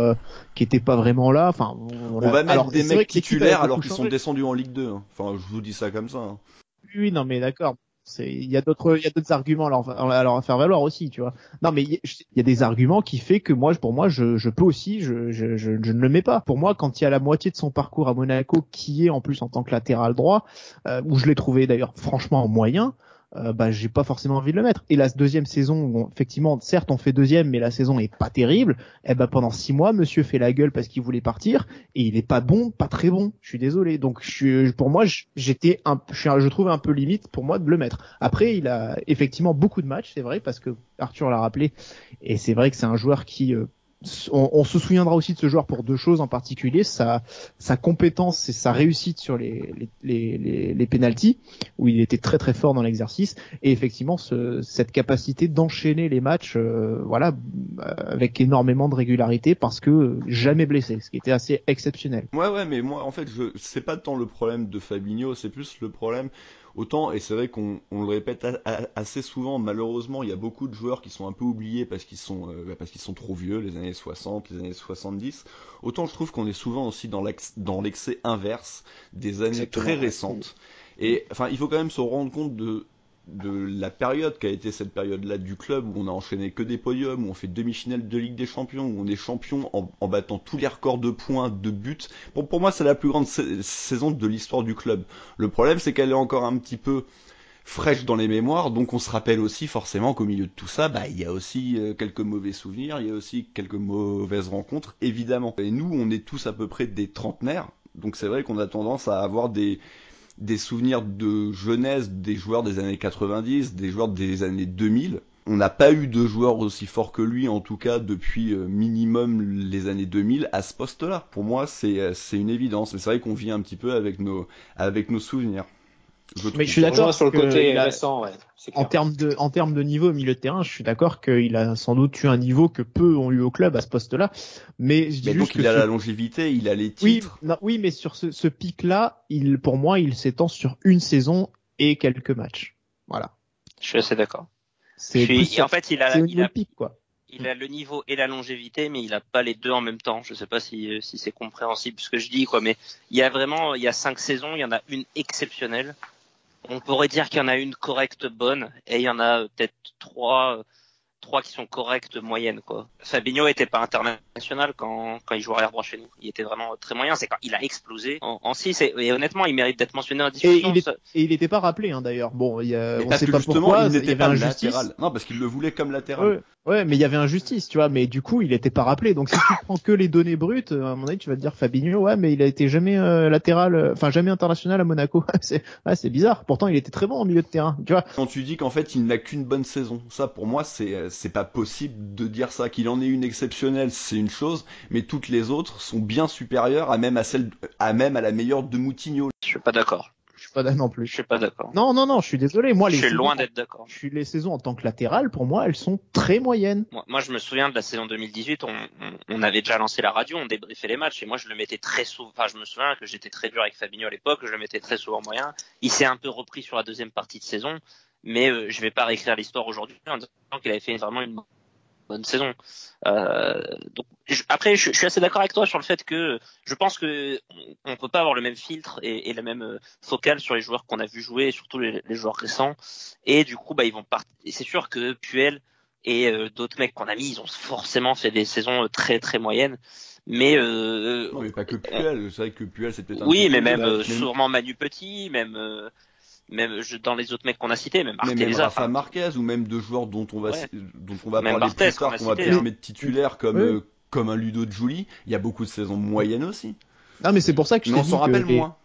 là. Enfin, on va mettre des mecs titulaires alors qu'ils sont descendus en Ligue 2. Hein. Enfin, je vous dis ça comme ça. Hein. Oui, non, mais d'accord. Il y a d'autres arguments à leur faire valoir aussi, tu vois. Non, mais il y a des arguments qui fait que pour moi, je peux aussi, je ne le mets pas. Pour moi, quand il y a la moitié de son parcours à Monaco qui est en plus en tant que latéral droit, où je l'ai trouvé d'ailleurs franchement moyen, j'ai pas forcément envie de le mettre. Et la deuxième saison, bon, effectivement, certes, on fait deuxième, mais la saison est pas terrible. Pendant 6 mois, monsieur fait la gueule parce qu'il voulait partir et il est pas bon, pas très bon. Je suis désolé. Donc, pour moi, je trouve un peu limite pour moi de le mettre. Après, il a effectivement beaucoup de matchs, c'est vrai, parce que Arthur l'a rappelé. Et c'est vrai que c'est un joueur qui, on se souviendra aussi de ce joueur pour 2 choses en particulier, sa compétence et sa réussite sur les pénaltys, où il était très très fort dans l'exercice, et effectivement cette capacité d'enchaîner les matchs avec énormément de régularité, parce que jamais blessé, ce qui était assez exceptionnel. Ouais, mais moi en fait c'est pas tant le problème de Fabinho, c'est plus le problème autant, et c'est vrai qu'on le répète assez souvent, malheureusement, il y a beaucoup de joueurs qui sont un peu oubliés parce qu'ils sont trop vieux, les années 60, les années 70. Autant je trouve qu'on est souvent aussi dans l'excès inverse des années très récentes. Et enfin, il faut quand même se rendre compte de la période qu'a été cette période-là du club, où on a enchaîné que des podiums, où on fait demi-finale de Ligue des Champions, où on est champion en battant tous les records de points, de buts. Pour moi, c'est la plus grande saison de l'histoire du club. Le problème, c'est qu'elle est encore un petit peu fraîche dans les mémoires, donc on se rappelle aussi forcément qu'au milieu de tout ça, il y a aussi quelques mauvais souvenirs, il y a aussi quelques mauvaises rencontres, évidemment. Et nous, on est tous à peu près des trentenaires, donc c'est vrai qu'on a tendance à avoir des souvenirs de jeunesse des joueurs des années 90, des joueurs des années 2000. On n'a pas eu de joueur aussi fort que lui, en tout cas depuis minimum les années 2000 à ce poste-là. Pour moi, c'est une évidence, mais c'est vrai qu'on vit un petit peu avec nos souvenirs. Mais je suis d'accord sur le côté récent, ouais. En termes de niveau au milieu de terrain, je suis d'accord qu'il a sans doute eu un niveau que peu ont eu au club à ce poste-là. Mais je dis juste donc il a la longévité, il a les titres. Oui, mais sur ce pic-là, pour moi, il s'étend sur une saison et quelques matchs. Voilà. Je suis assez d'accord. En fait, il a le pic, quoi. Il a le niveau et la longévité, mais il a pas les deux en même temps. Je sais pas si c'est compréhensible ce que je dis, quoi. Mais il y a 5 saisons, il y en a une exceptionnelle. On pourrait dire qu'il y en a une correcte bonne, et il y en a peut-être 3 qui sont correctes moyennes, quoi. Fabinho était pas international quand il jouait arrière droit chez nous. Il était vraiment très moyen. C'est quand il a explosé en 6, et honnêtement, il mérite d'être mentionné en discussion. Et il était pas rappelé, hein, d'ailleurs. Bon, on sait pas pourquoi. Il n'était pas latéral. Non, parce qu'il le voulait comme latéral. Ouais, mais il y avait injustice, tu vois. Mais du coup, il était pas rappelé. Donc, si tu prends que les données brutes, à mon avis, tu vas te dire Fabinho, ouais, mais il a été jamais latéral, jamais international à Monaco. C'est bizarre. Pourtant, il était très bon en milieu de terrain, tu vois. Quand tu dis qu'en fait, il n'a qu'une bonne saison, ça, pour moi, c'est pas possible de dire ça. Qu'il en ait une exceptionnelle, c'est une chose, mais toutes les autres sont bien supérieures à même à la meilleure de Moutinho. Je suis pas d'accord. Je suis pas d'accord non plus. Je suis pas d'accord. Non, je suis désolé. Moi, je suis loin d'être d'accord. Les saisons en tant que latéral, pour moi, elles sont très moyennes. Moi, je me souviens de la saison 2018. On avait déjà lancé la radio, on débriefait les matchs, et moi, je le mettais très souvent. Enfin, je me souviens que j'étais très dur avec Fabinho à l'époque. Je le mettais très souvent moyen. Il s'est un peu repris sur la deuxième partie de saison, mais je vais pas réécrire l'histoire aujourd'hui en disant qu'il avait fait vraiment une bonne saison. Donc après, je suis assez d'accord avec toi sur le fait que je pense que on peut pas avoir le même filtre et la même focale sur les joueurs qu'on a vu jouer, et surtout les joueurs récents. Et du coup, ils vont partir. Et c'est sûr que Puel et d'autres mecs qu'on a mis, ils ont forcément fait des saisons très très moyennes. Mais non, mais pas que Puel. C'est vrai que Puel, c'est peut-être. Oui, mais même sûrement Manu Petit, même même dans les autres mecs qu'on a cités, même Mais même Arteza. Rafa Marquez ou même deux joueurs dont on va Même parler Barthez, plus tard, qu'on a qu'on va cité, peut-être hein. mettre titulaire comme un Ludo Giuli. Il y a beaucoup de saisons moyennes aussi. Non, mais c'est pour ça que je Mais t'ai on dit s'en rappelle que moins.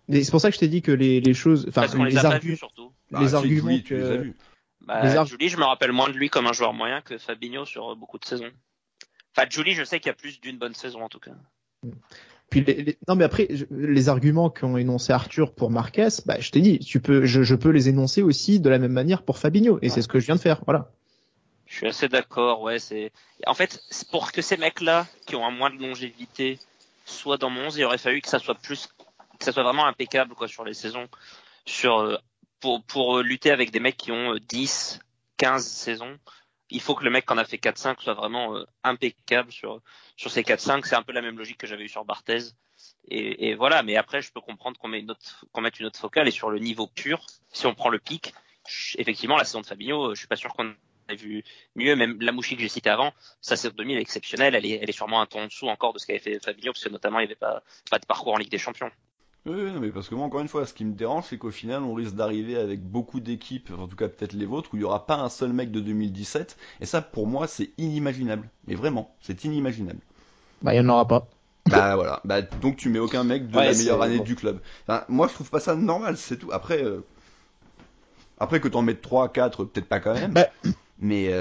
Et c'est pour ça que je t'ai dit que les choses, enfin Parce qu'on les a pas vus surtout. les arguments Giuli, tu les as vus. Giuli, je me rappelle moins de lui comme un joueur moyen que Fabinho sur beaucoup de saisons. Enfin, Giuli, je sais qu'il y a plus d'une bonne saison en tout cas. Puis non, mais après les arguments qu'ont énoncé Arthur pour Marquez, je t'ai dit, je peux les énoncer aussi de la même manière pour Fabinho, et c'est ce que je viens de faire, voilà. Je suis assez d'accord, ouais, en fait, pour que ces mecs-là, qui ont un moins de longévité, soient dans mon 11, il aurait fallu que ça soit vraiment impeccable, quoi, sur les saisons, pour lutter avec des mecs qui ont 10, 15 saisons. Il faut que le mec qui en a fait 4-5 soit vraiment impeccable sur ces 4-5. C'est un peu la même logique que j'avais eu sur Barthez. Et voilà, mais après, je peux comprendre qu'on mette une autre focale, et sur le niveau pur, si on prend le pic, effectivement, la saison de Fabinho, je suis pas sûr qu'on ait vu mieux. Même la Mouchi que j'ai citée avant, sa saison 2000 est exceptionnelle. Elle est sûrement un ton en dessous encore de ce qu'avait fait Fabinho, parce que notamment, il n'y avait pas de parcours en Ligue des Champions. Oui, mais parce que moi, encore une fois, ce qui me dérange, c'est qu'au final, on risque d'arriver avec beaucoup d'équipes, en tout cas peut-être les vôtres, où il n'y aura pas un seul mec de 2017. Et ça, pour moi, c'est inimaginable. Mais vraiment, c'est inimaginable. Il n'y en aura pas. Voilà. Donc tu mets aucun mec de la meilleure année du club. Enfin, moi, je trouve pas ça normal, c'est tout. Après que t'en mettes 3, 4, peut-être pas quand même. Mais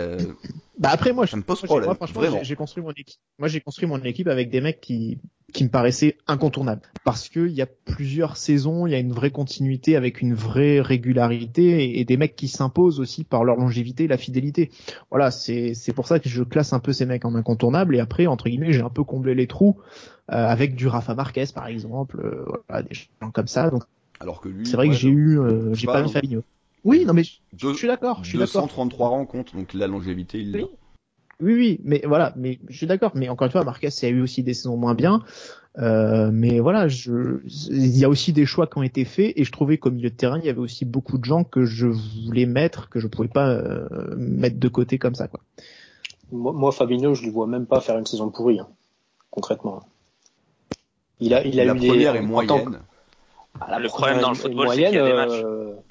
après, moi, ça me pose problème. Moi, franchement, vraiment. j'ai construit mon équipe. Moi, j'ai construit mon équipe avec des mecs qui me paraissaient incontournables. Parce que il y a plusieurs saisons, il y a une vraie continuité avec une vraie régularité, et des mecs qui s'imposent aussi par leur longévité et la fidélité. Voilà, c'est pour ça que je classe un peu ces mecs en incontournables, et après, entre guillemets, j'ai un peu comblé les trous avec du Rafa Marquez, par exemple, voilà, des gens comme ça. Donc, alors que lui, c'est vrai que j'ai pas mis Fabinho. Oui, non, mais je suis d'accord. 233 rencontres, donc la longévité, il l'a. Oui, mais voilà, mais je suis d'accord. Mais encore une fois, Marquez, il y a eu aussi des saisons moins bien. Mais voilà, il y a aussi des choix qui ont été faits, et je trouvais qu'au milieu de terrain, il y avait aussi beaucoup de gens que je voulais mettre, que je pouvais pas mettre de côté comme ça, quoi. Moi, Fabinho, je lui vois même pas faire une saison pourrie, hein, concrètement. Il a la eu première des est moyenne. Le problème dans le football, c'est qu'il y a des matchs.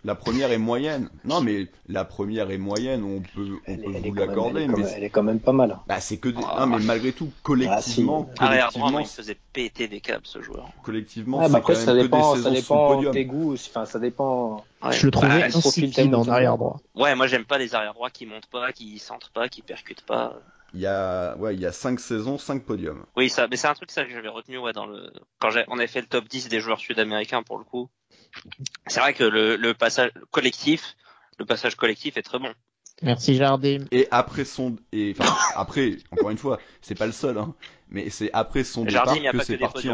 La première est moyenne. Non, mais la première est moyenne, on peut vous l'accorder, mais elle est quand même pas mal. C'est que non, mais malgré tout, collectivement, Arrière droit, il se faisait péter des câbles, ce joueur. Collectivement, c'est après, quand ça même dépend, que des ça saisons sous le dépend podium. tes goûts, enfin, ça dépend. Ouais. Je le trouvais insipide en arrière droit. Ouais, moi j'aime pas les arrière droits qui montent pas, qui centrent pas, qui percutent pas. Il y a 5 saisons, 5 podiums. Oui, mais c'est un truc que j'avais retenu, quand on avait fait le top 10 des joueurs sud-américains, pour le coup. C'est vrai que le passage collectif est très bon. Merci Jardim. Et après encore une fois, c'est pas le seul, hein, mais c'est après son départ que c'est parti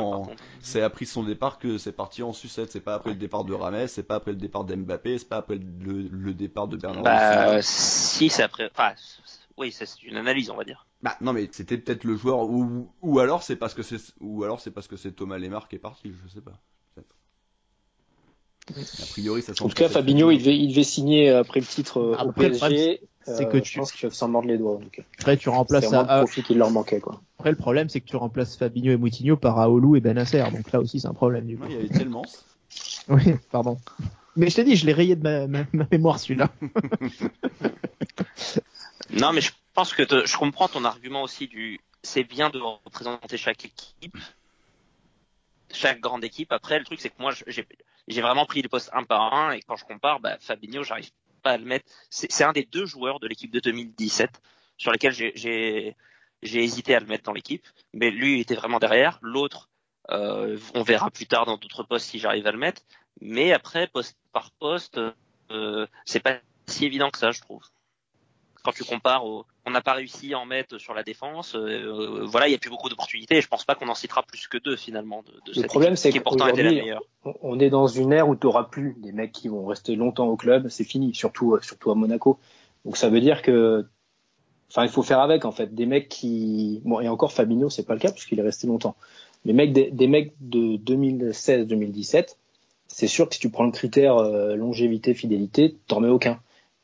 c'est après son départ que c'est parti en sucette. C'est pas après le départ de Rames, c'est pas après le départ d'Mbappé, c'est pas après le départ de Bernard. Si, c'est après. Enfin, oui, c'est une analyse, on va dire. Non, mais c'était peut-être le joueur ou alors c'est parce que c'est Thomas Lemar qui est parti, je sais pas. A priori, ça en tout cas, Fabinho, il devait signer après le titre au PSG. C'est que je pense qu'ils peuvent s'en mordre les doigts. Donc. Après, tu remplaces c'est un profil qui leur manquait, quoi. Après, le problème, c'est que tu remplaces Fabinho et Moutinho par Aoulou et Benasser. Donc là aussi, c'est un problème, du coup. Il y avait tellement. Oui, pardon. Mais je t'ai dit, je l'ai rayé de ma mémoire, celui-là. Non, mais je pense que je comprends ton argument aussi c'est bien de représenter chaque équipe, chaque grande équipe. Après, le truc, c'est que moi, j'ai vraiment pris les postes un par un, et quand je compare, Fabinho, j'arrive pas à le mettre. C'est un des deux joueurs de l'équipe de 2017 sur lesquels j'ai hésité à le mettre dans l'équipe, mais lui il était vraiment derrière. L'autre, on verra plus tard dans d'autres postes si j'arrive à le mettre, mais après, poste par poste, c'est pas si évident que ça, je trouve. Quand tu compares, on n'a pas réussi à en mettre sur la défense. Voilà, il n'y a plus beaucoup d'opportunités. Et je pense pas qu'on en citera plus que deux finalement de le problème, c'est qui pourtant était la meilleure. On est dans une ère où tu n'auras plus des mecs qui vont rester longtemps au club. C'est fini, surtout à Monaco. Donc ça veut dire que, il faut faire avec en fait des mecs qui, et encore Fabinho, c'est pas le cas puisqu'il est resté longtemps. Mais des mecs de 2016-2017, c'est sûr que si tu prends le critère longévité, fidélité, t'en mets aucun.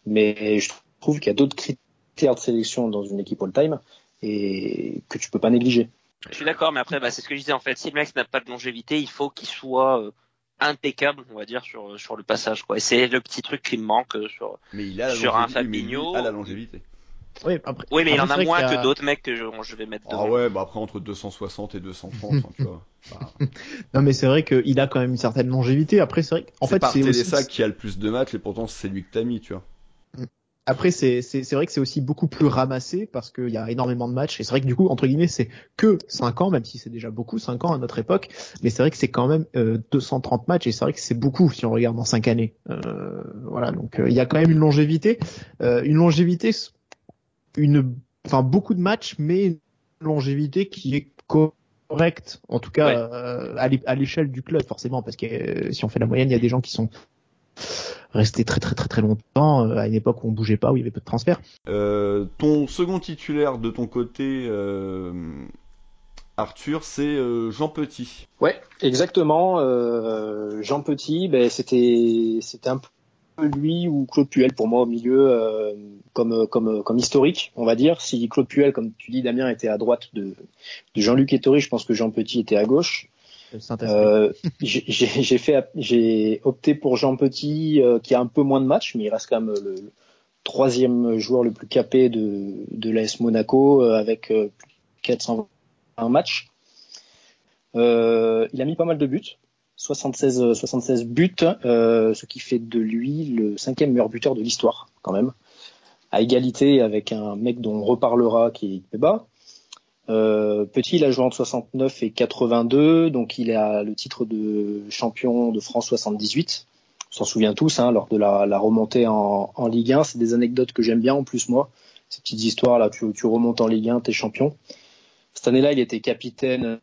Mais je trouve qu'il y a d'autres critères de sélection dans une équipe all-time et que tu peux pas négliger. Je suis d'accord, mais après, c'est ce que je disais en fait. Si le mec n'a pas de longévité, il faut qu'il soit impeccable, on va dire, sur le passage, quoi. Et c'est le petit truc qui me manque Mais il a sur un Fabinho. Il a la longévité. Oui, mais il en a moins que d'autres mecs que je vais mettre devant. Ah ouais, bah après entre 260 et 230, hein, tu vois. Bah. Non, mais c'est vrai qu'il a quand même une certaine longévité. Après, c'est vrai qu'en fait, c'est Télessa qui a le plus de matchs et pourtant c'est lui que t'as mis, tu vois. Après, c'est vrai que c'est aussi beaucoup plus ramassé parce qu'il y a énormément de matchs. Et c'est vrai que du coup, entre guillemets, c'est que 5 ans, même si c'est déjà beaucoup, 5 ans à notre époque. Mais c'est vrai que c'est quand même 230 matchs et c'est vrai que c'est beaucoup si on regarde en 5 années. Voilà, donc il y a quand même une longévité. Beaucoup de matchs, mais une longévité qui est correcte, en tout cas à l'échelle du club, forcément, parce que si on fait la moyenne, il y a des gens qui sont restés très très très très longtemps à une époque où on bougeait pas, où il y avait peu de transferts. Ton second titulaire de ton côté, Arthur, c'est Jean Petit. Ouais, exactement. Jean Petit, c'était un peu lui ou Claude Puel pour moi au milieu, comme historique, on va dire. Si Claude Puel, comme tu dis, Damien, était à droite de Jean-Luc Ettori, je pense que Jean Petit était à gauche. J'ai opté pour Jean Petit, qui a un peu moins de matchs, mais il reste quand même le troisième joueur le plus capé de l'AS Monaco, avec plus de 420 matchs. Il a mis pas mal de buts, 76 buts, ce qui fait de lui le 5e meilleur buteur de l'histoire, quand même, à égalité avec un mec dont on reparlera qui est Peba. Petit, il a joué entre 69 et 82, donc il a le titre de champion de France 78. On s'en souvient tous, hein, lors de la remontée en Ligue 1. C'est des anecdotes que j'aime bien en plus, moi. Ces petites histoires là, tu remontes en Ligue 1, t'es champion. Cette année-là, il était capitaine,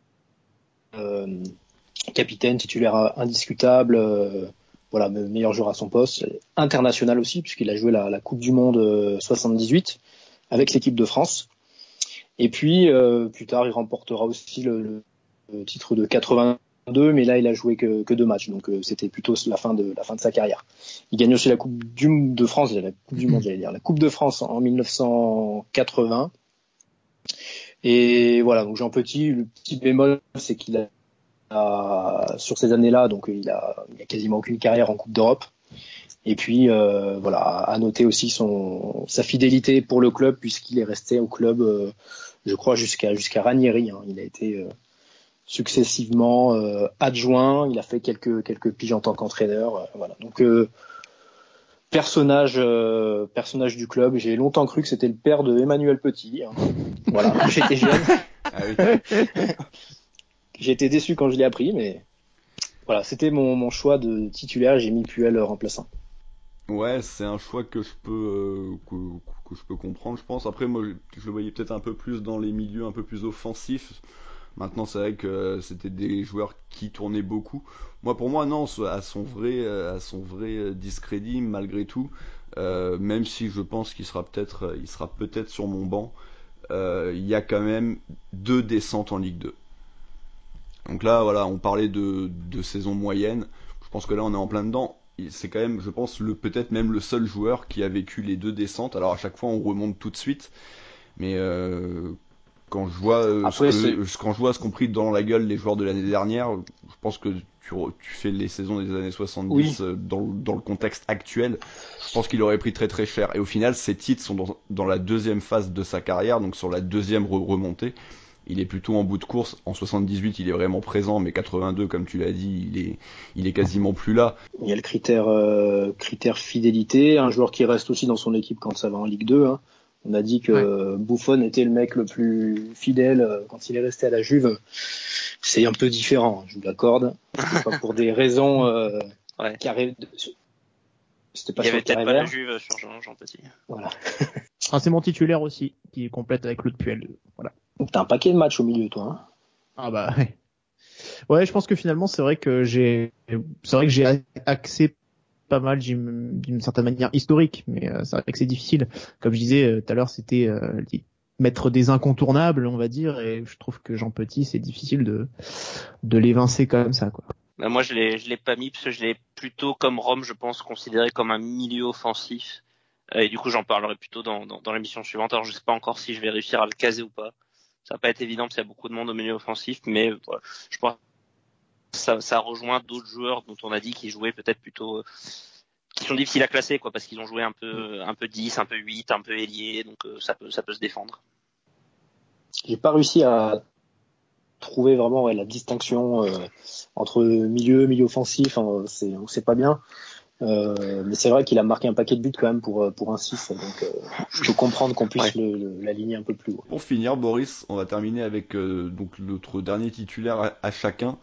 titulaire indiscutable, voilà, meilleur joueur à son poste, international aussi, puisqu'il a joué la Coupe du Monde 78 avec l'équipe de France. Et puis plus tard, il remportera aussi le titre de 82, mais là, il a joué que 2 matchs, donc c'était plutôt la fin de sa carrière. Il gagne aussi la Coupe de France, la Coupe du Monde, j'allais dire, la Coupe de France en 1980. Et voilà, donc Jean Petit, le petit bémol, c'est qu'il a sur ces années-là, donc il a quasiment aucune carrière en Coupe d'Europe. Et puis voilà, à noter aussi sa fidélité pour le club, puisqu'il est resté au club, je crois jusqu'à Ranieri, hein. Il a été successivement adjoint, il a fait quelques piges en tant qu'entraîneur, voilà. Donc personnage du club. J'ai longtemps cru que c'était le père de Emmanuel Petit, hein. Voilà, quand j'étais jeune. Ah oui. J'ai été déçu quand je l'ai appris, mais voilà, c'était mon choix de titulaire. J'ai mis Puel remplaçant. Ouais, c'est un choix que je peux comprendre, je pense. Après, moi, je le voyais peut-être un peu plus dans les milieux un peu plus offensifs. Maintenant, c'est vrai que c'était des joueurs qui tournaient beaucoup. Pour moi, non, à son vrai discrédit, malgré tout, même si je pense qu'il sera peut-être sur mon banc, il y a quand même 2 descentes en Ligue 2. Donc là, voilà, on parlait de saison moyenne. Je pense que là, on est en plein dedans. C'est quand même, je pense, peut-être même le seul joueur qui a vécu les 2 descentes. Alors à chaque fois, on remonte tout de suite, mais quand je vois ce qu'ont pris dans la gueule les joueurs de l'année dernière, je pense que tu fais les saisons des années 70 oui. Dans le contexte actuel, je pense qu'il aurait pris très très cher. Et au final, ces titres sont dans la deuxième phase de sa carrière, donc sur la deuxième remontée. Il est plutôt en bout de course. En 78, il est vraiment présent, mais 82, comme tu l'as dit, il est quasiment plus là. Il y a le critère fidélité, un joueur qui reste aussi dans son équipe quand ça va en Ligue 2. Hein. On a dit que Buffon était le mec le plus fidèle quand il est resté à la Juve. C'est un peu différent, je vous l'accorde. C'est pas pour des raisons carré. C'était pas il y avait peut-être pas la Juve sur Jean Petit. Voilà. C'est mon titulaire aussi, qui est complète avec Claude Puel. Voilà. Donc t'as un paquet de matchs au milieu, toi. Hein. Ah bah ouais. Ouais, je pense que finalement c'est vrai que j'ai axé pas mal d'une certaine manière historique, mais c'est vrai que c'est difficile. Comme je disais tout à l'heure, c'était mettre des incontournables, on va dire, et je trouve que Jean Petit, c'est difficile de l'évincer comme ça, quoi. Bah moi je l'ai pas mis parce que je l'ai plutôt comme Rome, je pense, considéré comme un milieu offensif. Et du coup j'en parlerai plutôt dans l'émission suivante. Alors je sais pas encore si je vais réussir à le caser ou pas. Ça va pas être évident parce qu'il y a beaucoup de monde au milieu offensif, mais voilà, je pense ça rejoint d'autres joueurs dont on a dit qu'ils jouaient peut-être plutôt qui sont difficiles à classer quoi, parce qu'ils ont joué un peu 10, un peu 8, un peu ailier, donc ça peut se défendre. J'ai pas réussi à trouver vraiment la distinction entre milieu offensif, on sait pas bien. Mais c'est vrai qu'il a marqué un paquet de buts quand même pour un 6, donc je peux comprendre qu'on puisse l'aligner un peu plus haut. Pour finir, Boris, on va terminer avec donc notre dernier titulaire à chacun,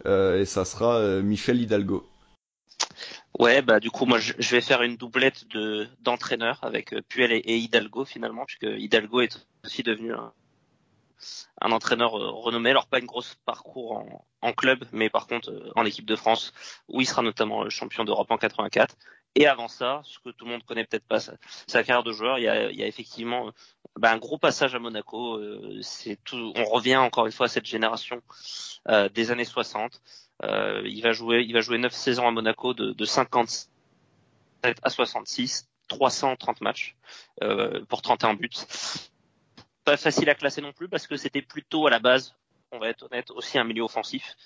et ça sera Michel Hidalgo. Ouais, bah du coup moi je vais faire une doublette d'entraîneurs avec Puel et Hidalgo finalement, puisque Hidalgo est aussi devenu un entraîneur renommé, alors pas une grosse parcours en club, mais par contre en équipe de France, où il sera notamment champion d'Europe en 84. Et avant ça, ce que tout le monde connaît peut-être pas, sa carrière de joueur, il y a effectivement un gros passage à Monaco. On revient encore une fois à cette génération des années 60. Il va jouer 9 saisons à Monaco de 57 à 66, 330 matchs pour 31 buts. Pas facile à classer non plus parce que c'était plutôt à la base, on va être honnête, aussi un milieu offensif.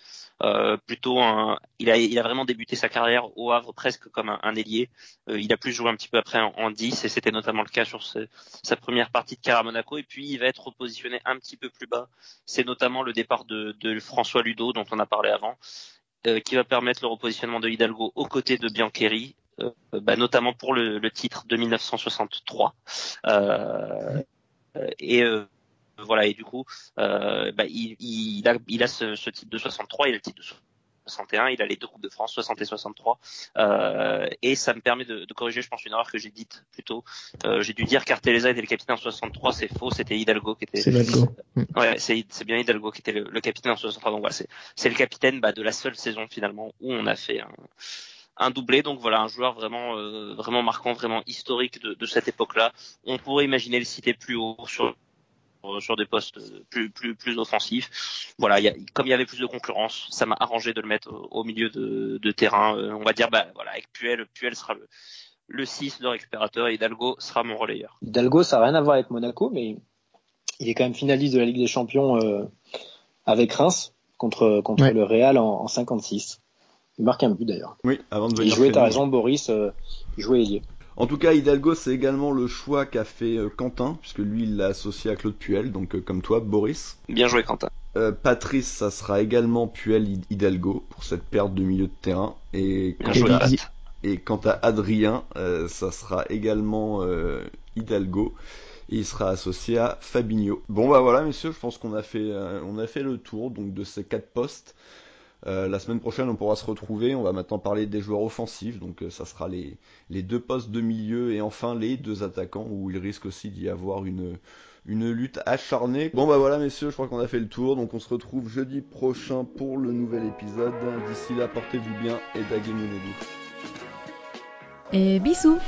Il a vraiment débuté sa carrière au Havre presque comme un ailier. Il a plus joué un petit peu après en 10 et c'était notamment le cas sur sa première partie de carrière à Monaco. Et puis il va être repositionné un petit peu plus bas. C'est notamment le départ de François Ludo dont on a parlé avant, qui va permettre le repositionnement de Hidalgo aux côtés de Biancheri, notamment pour le titre de 1963. Voilà, et du coup il a ce titre de 63, il a le titre de 61, il a les deux coupes de France 60 et 63, et ça me permet de corriger, je pense, une erreur que j'ai dite plus tôt. J'ai dû dire qu'Arteleza était le capitaine en 63, c'est faux, c'était Hidalgo qui était. C'est Hidalgo. Ouais, c'est bien Hidalgo qui était le capitaine en 63, donc voilà, c'est le capitaine de la seule saison finalement où on a fait un doublé. Donc voilà, un joueur vraiment marquant, vraiment historique de cette époque-là. On pourrait imaginer le citer plus haut sur des postes plus offensifs. Voilà, comme il y avait plus de concurrence, ça m'a arrangé de le mettre au milieu de terrain. On va dire, avec Puel sera le 6 de récupérateur et Hidalgo sera mon relayeur. Hidalgo, ça n'a rien à voir avec Monaco, mais il est quand même finaliste de la Ligue des Champions avec Reims contre le Real en 56. Il marque un but d'ailleurs. Oui, avant de venir. Il jouait, t'as raison, Boris, il jouait ailier. En tout cas, Hidalgo, c'est également le choix qu'a fait Quentin, puisque lui, il l'a associé à Claude Puel, donc comme toi, Boris. Bien joué, Quentin. Patrice, ça sera également Puel Hidalgo pour cette perte de milieu de terrain. Et quant à Adrien, ça sera également Hidalgo. Et il sera associé à Fabinho. Bon bah voilà, messieurs, je pense qu'on a fait le tour donc de ces 4 postes. La semaine prochaine, on pourra se retrouver. On va maintenant parler des joueurs offensifs. Donc, ça sera les 2 postes de milieu et enfin les 2 attaquants où il risque aussi d'y avoir une lutte acharnée. Bon, bah voilà, messieurs, je crois qu'on a fait le tour. Donc, on se retrouve jeudi prochain pour le nouvel épisode. D'ici là, portez-vous bien et daguez-nous. Et bisous!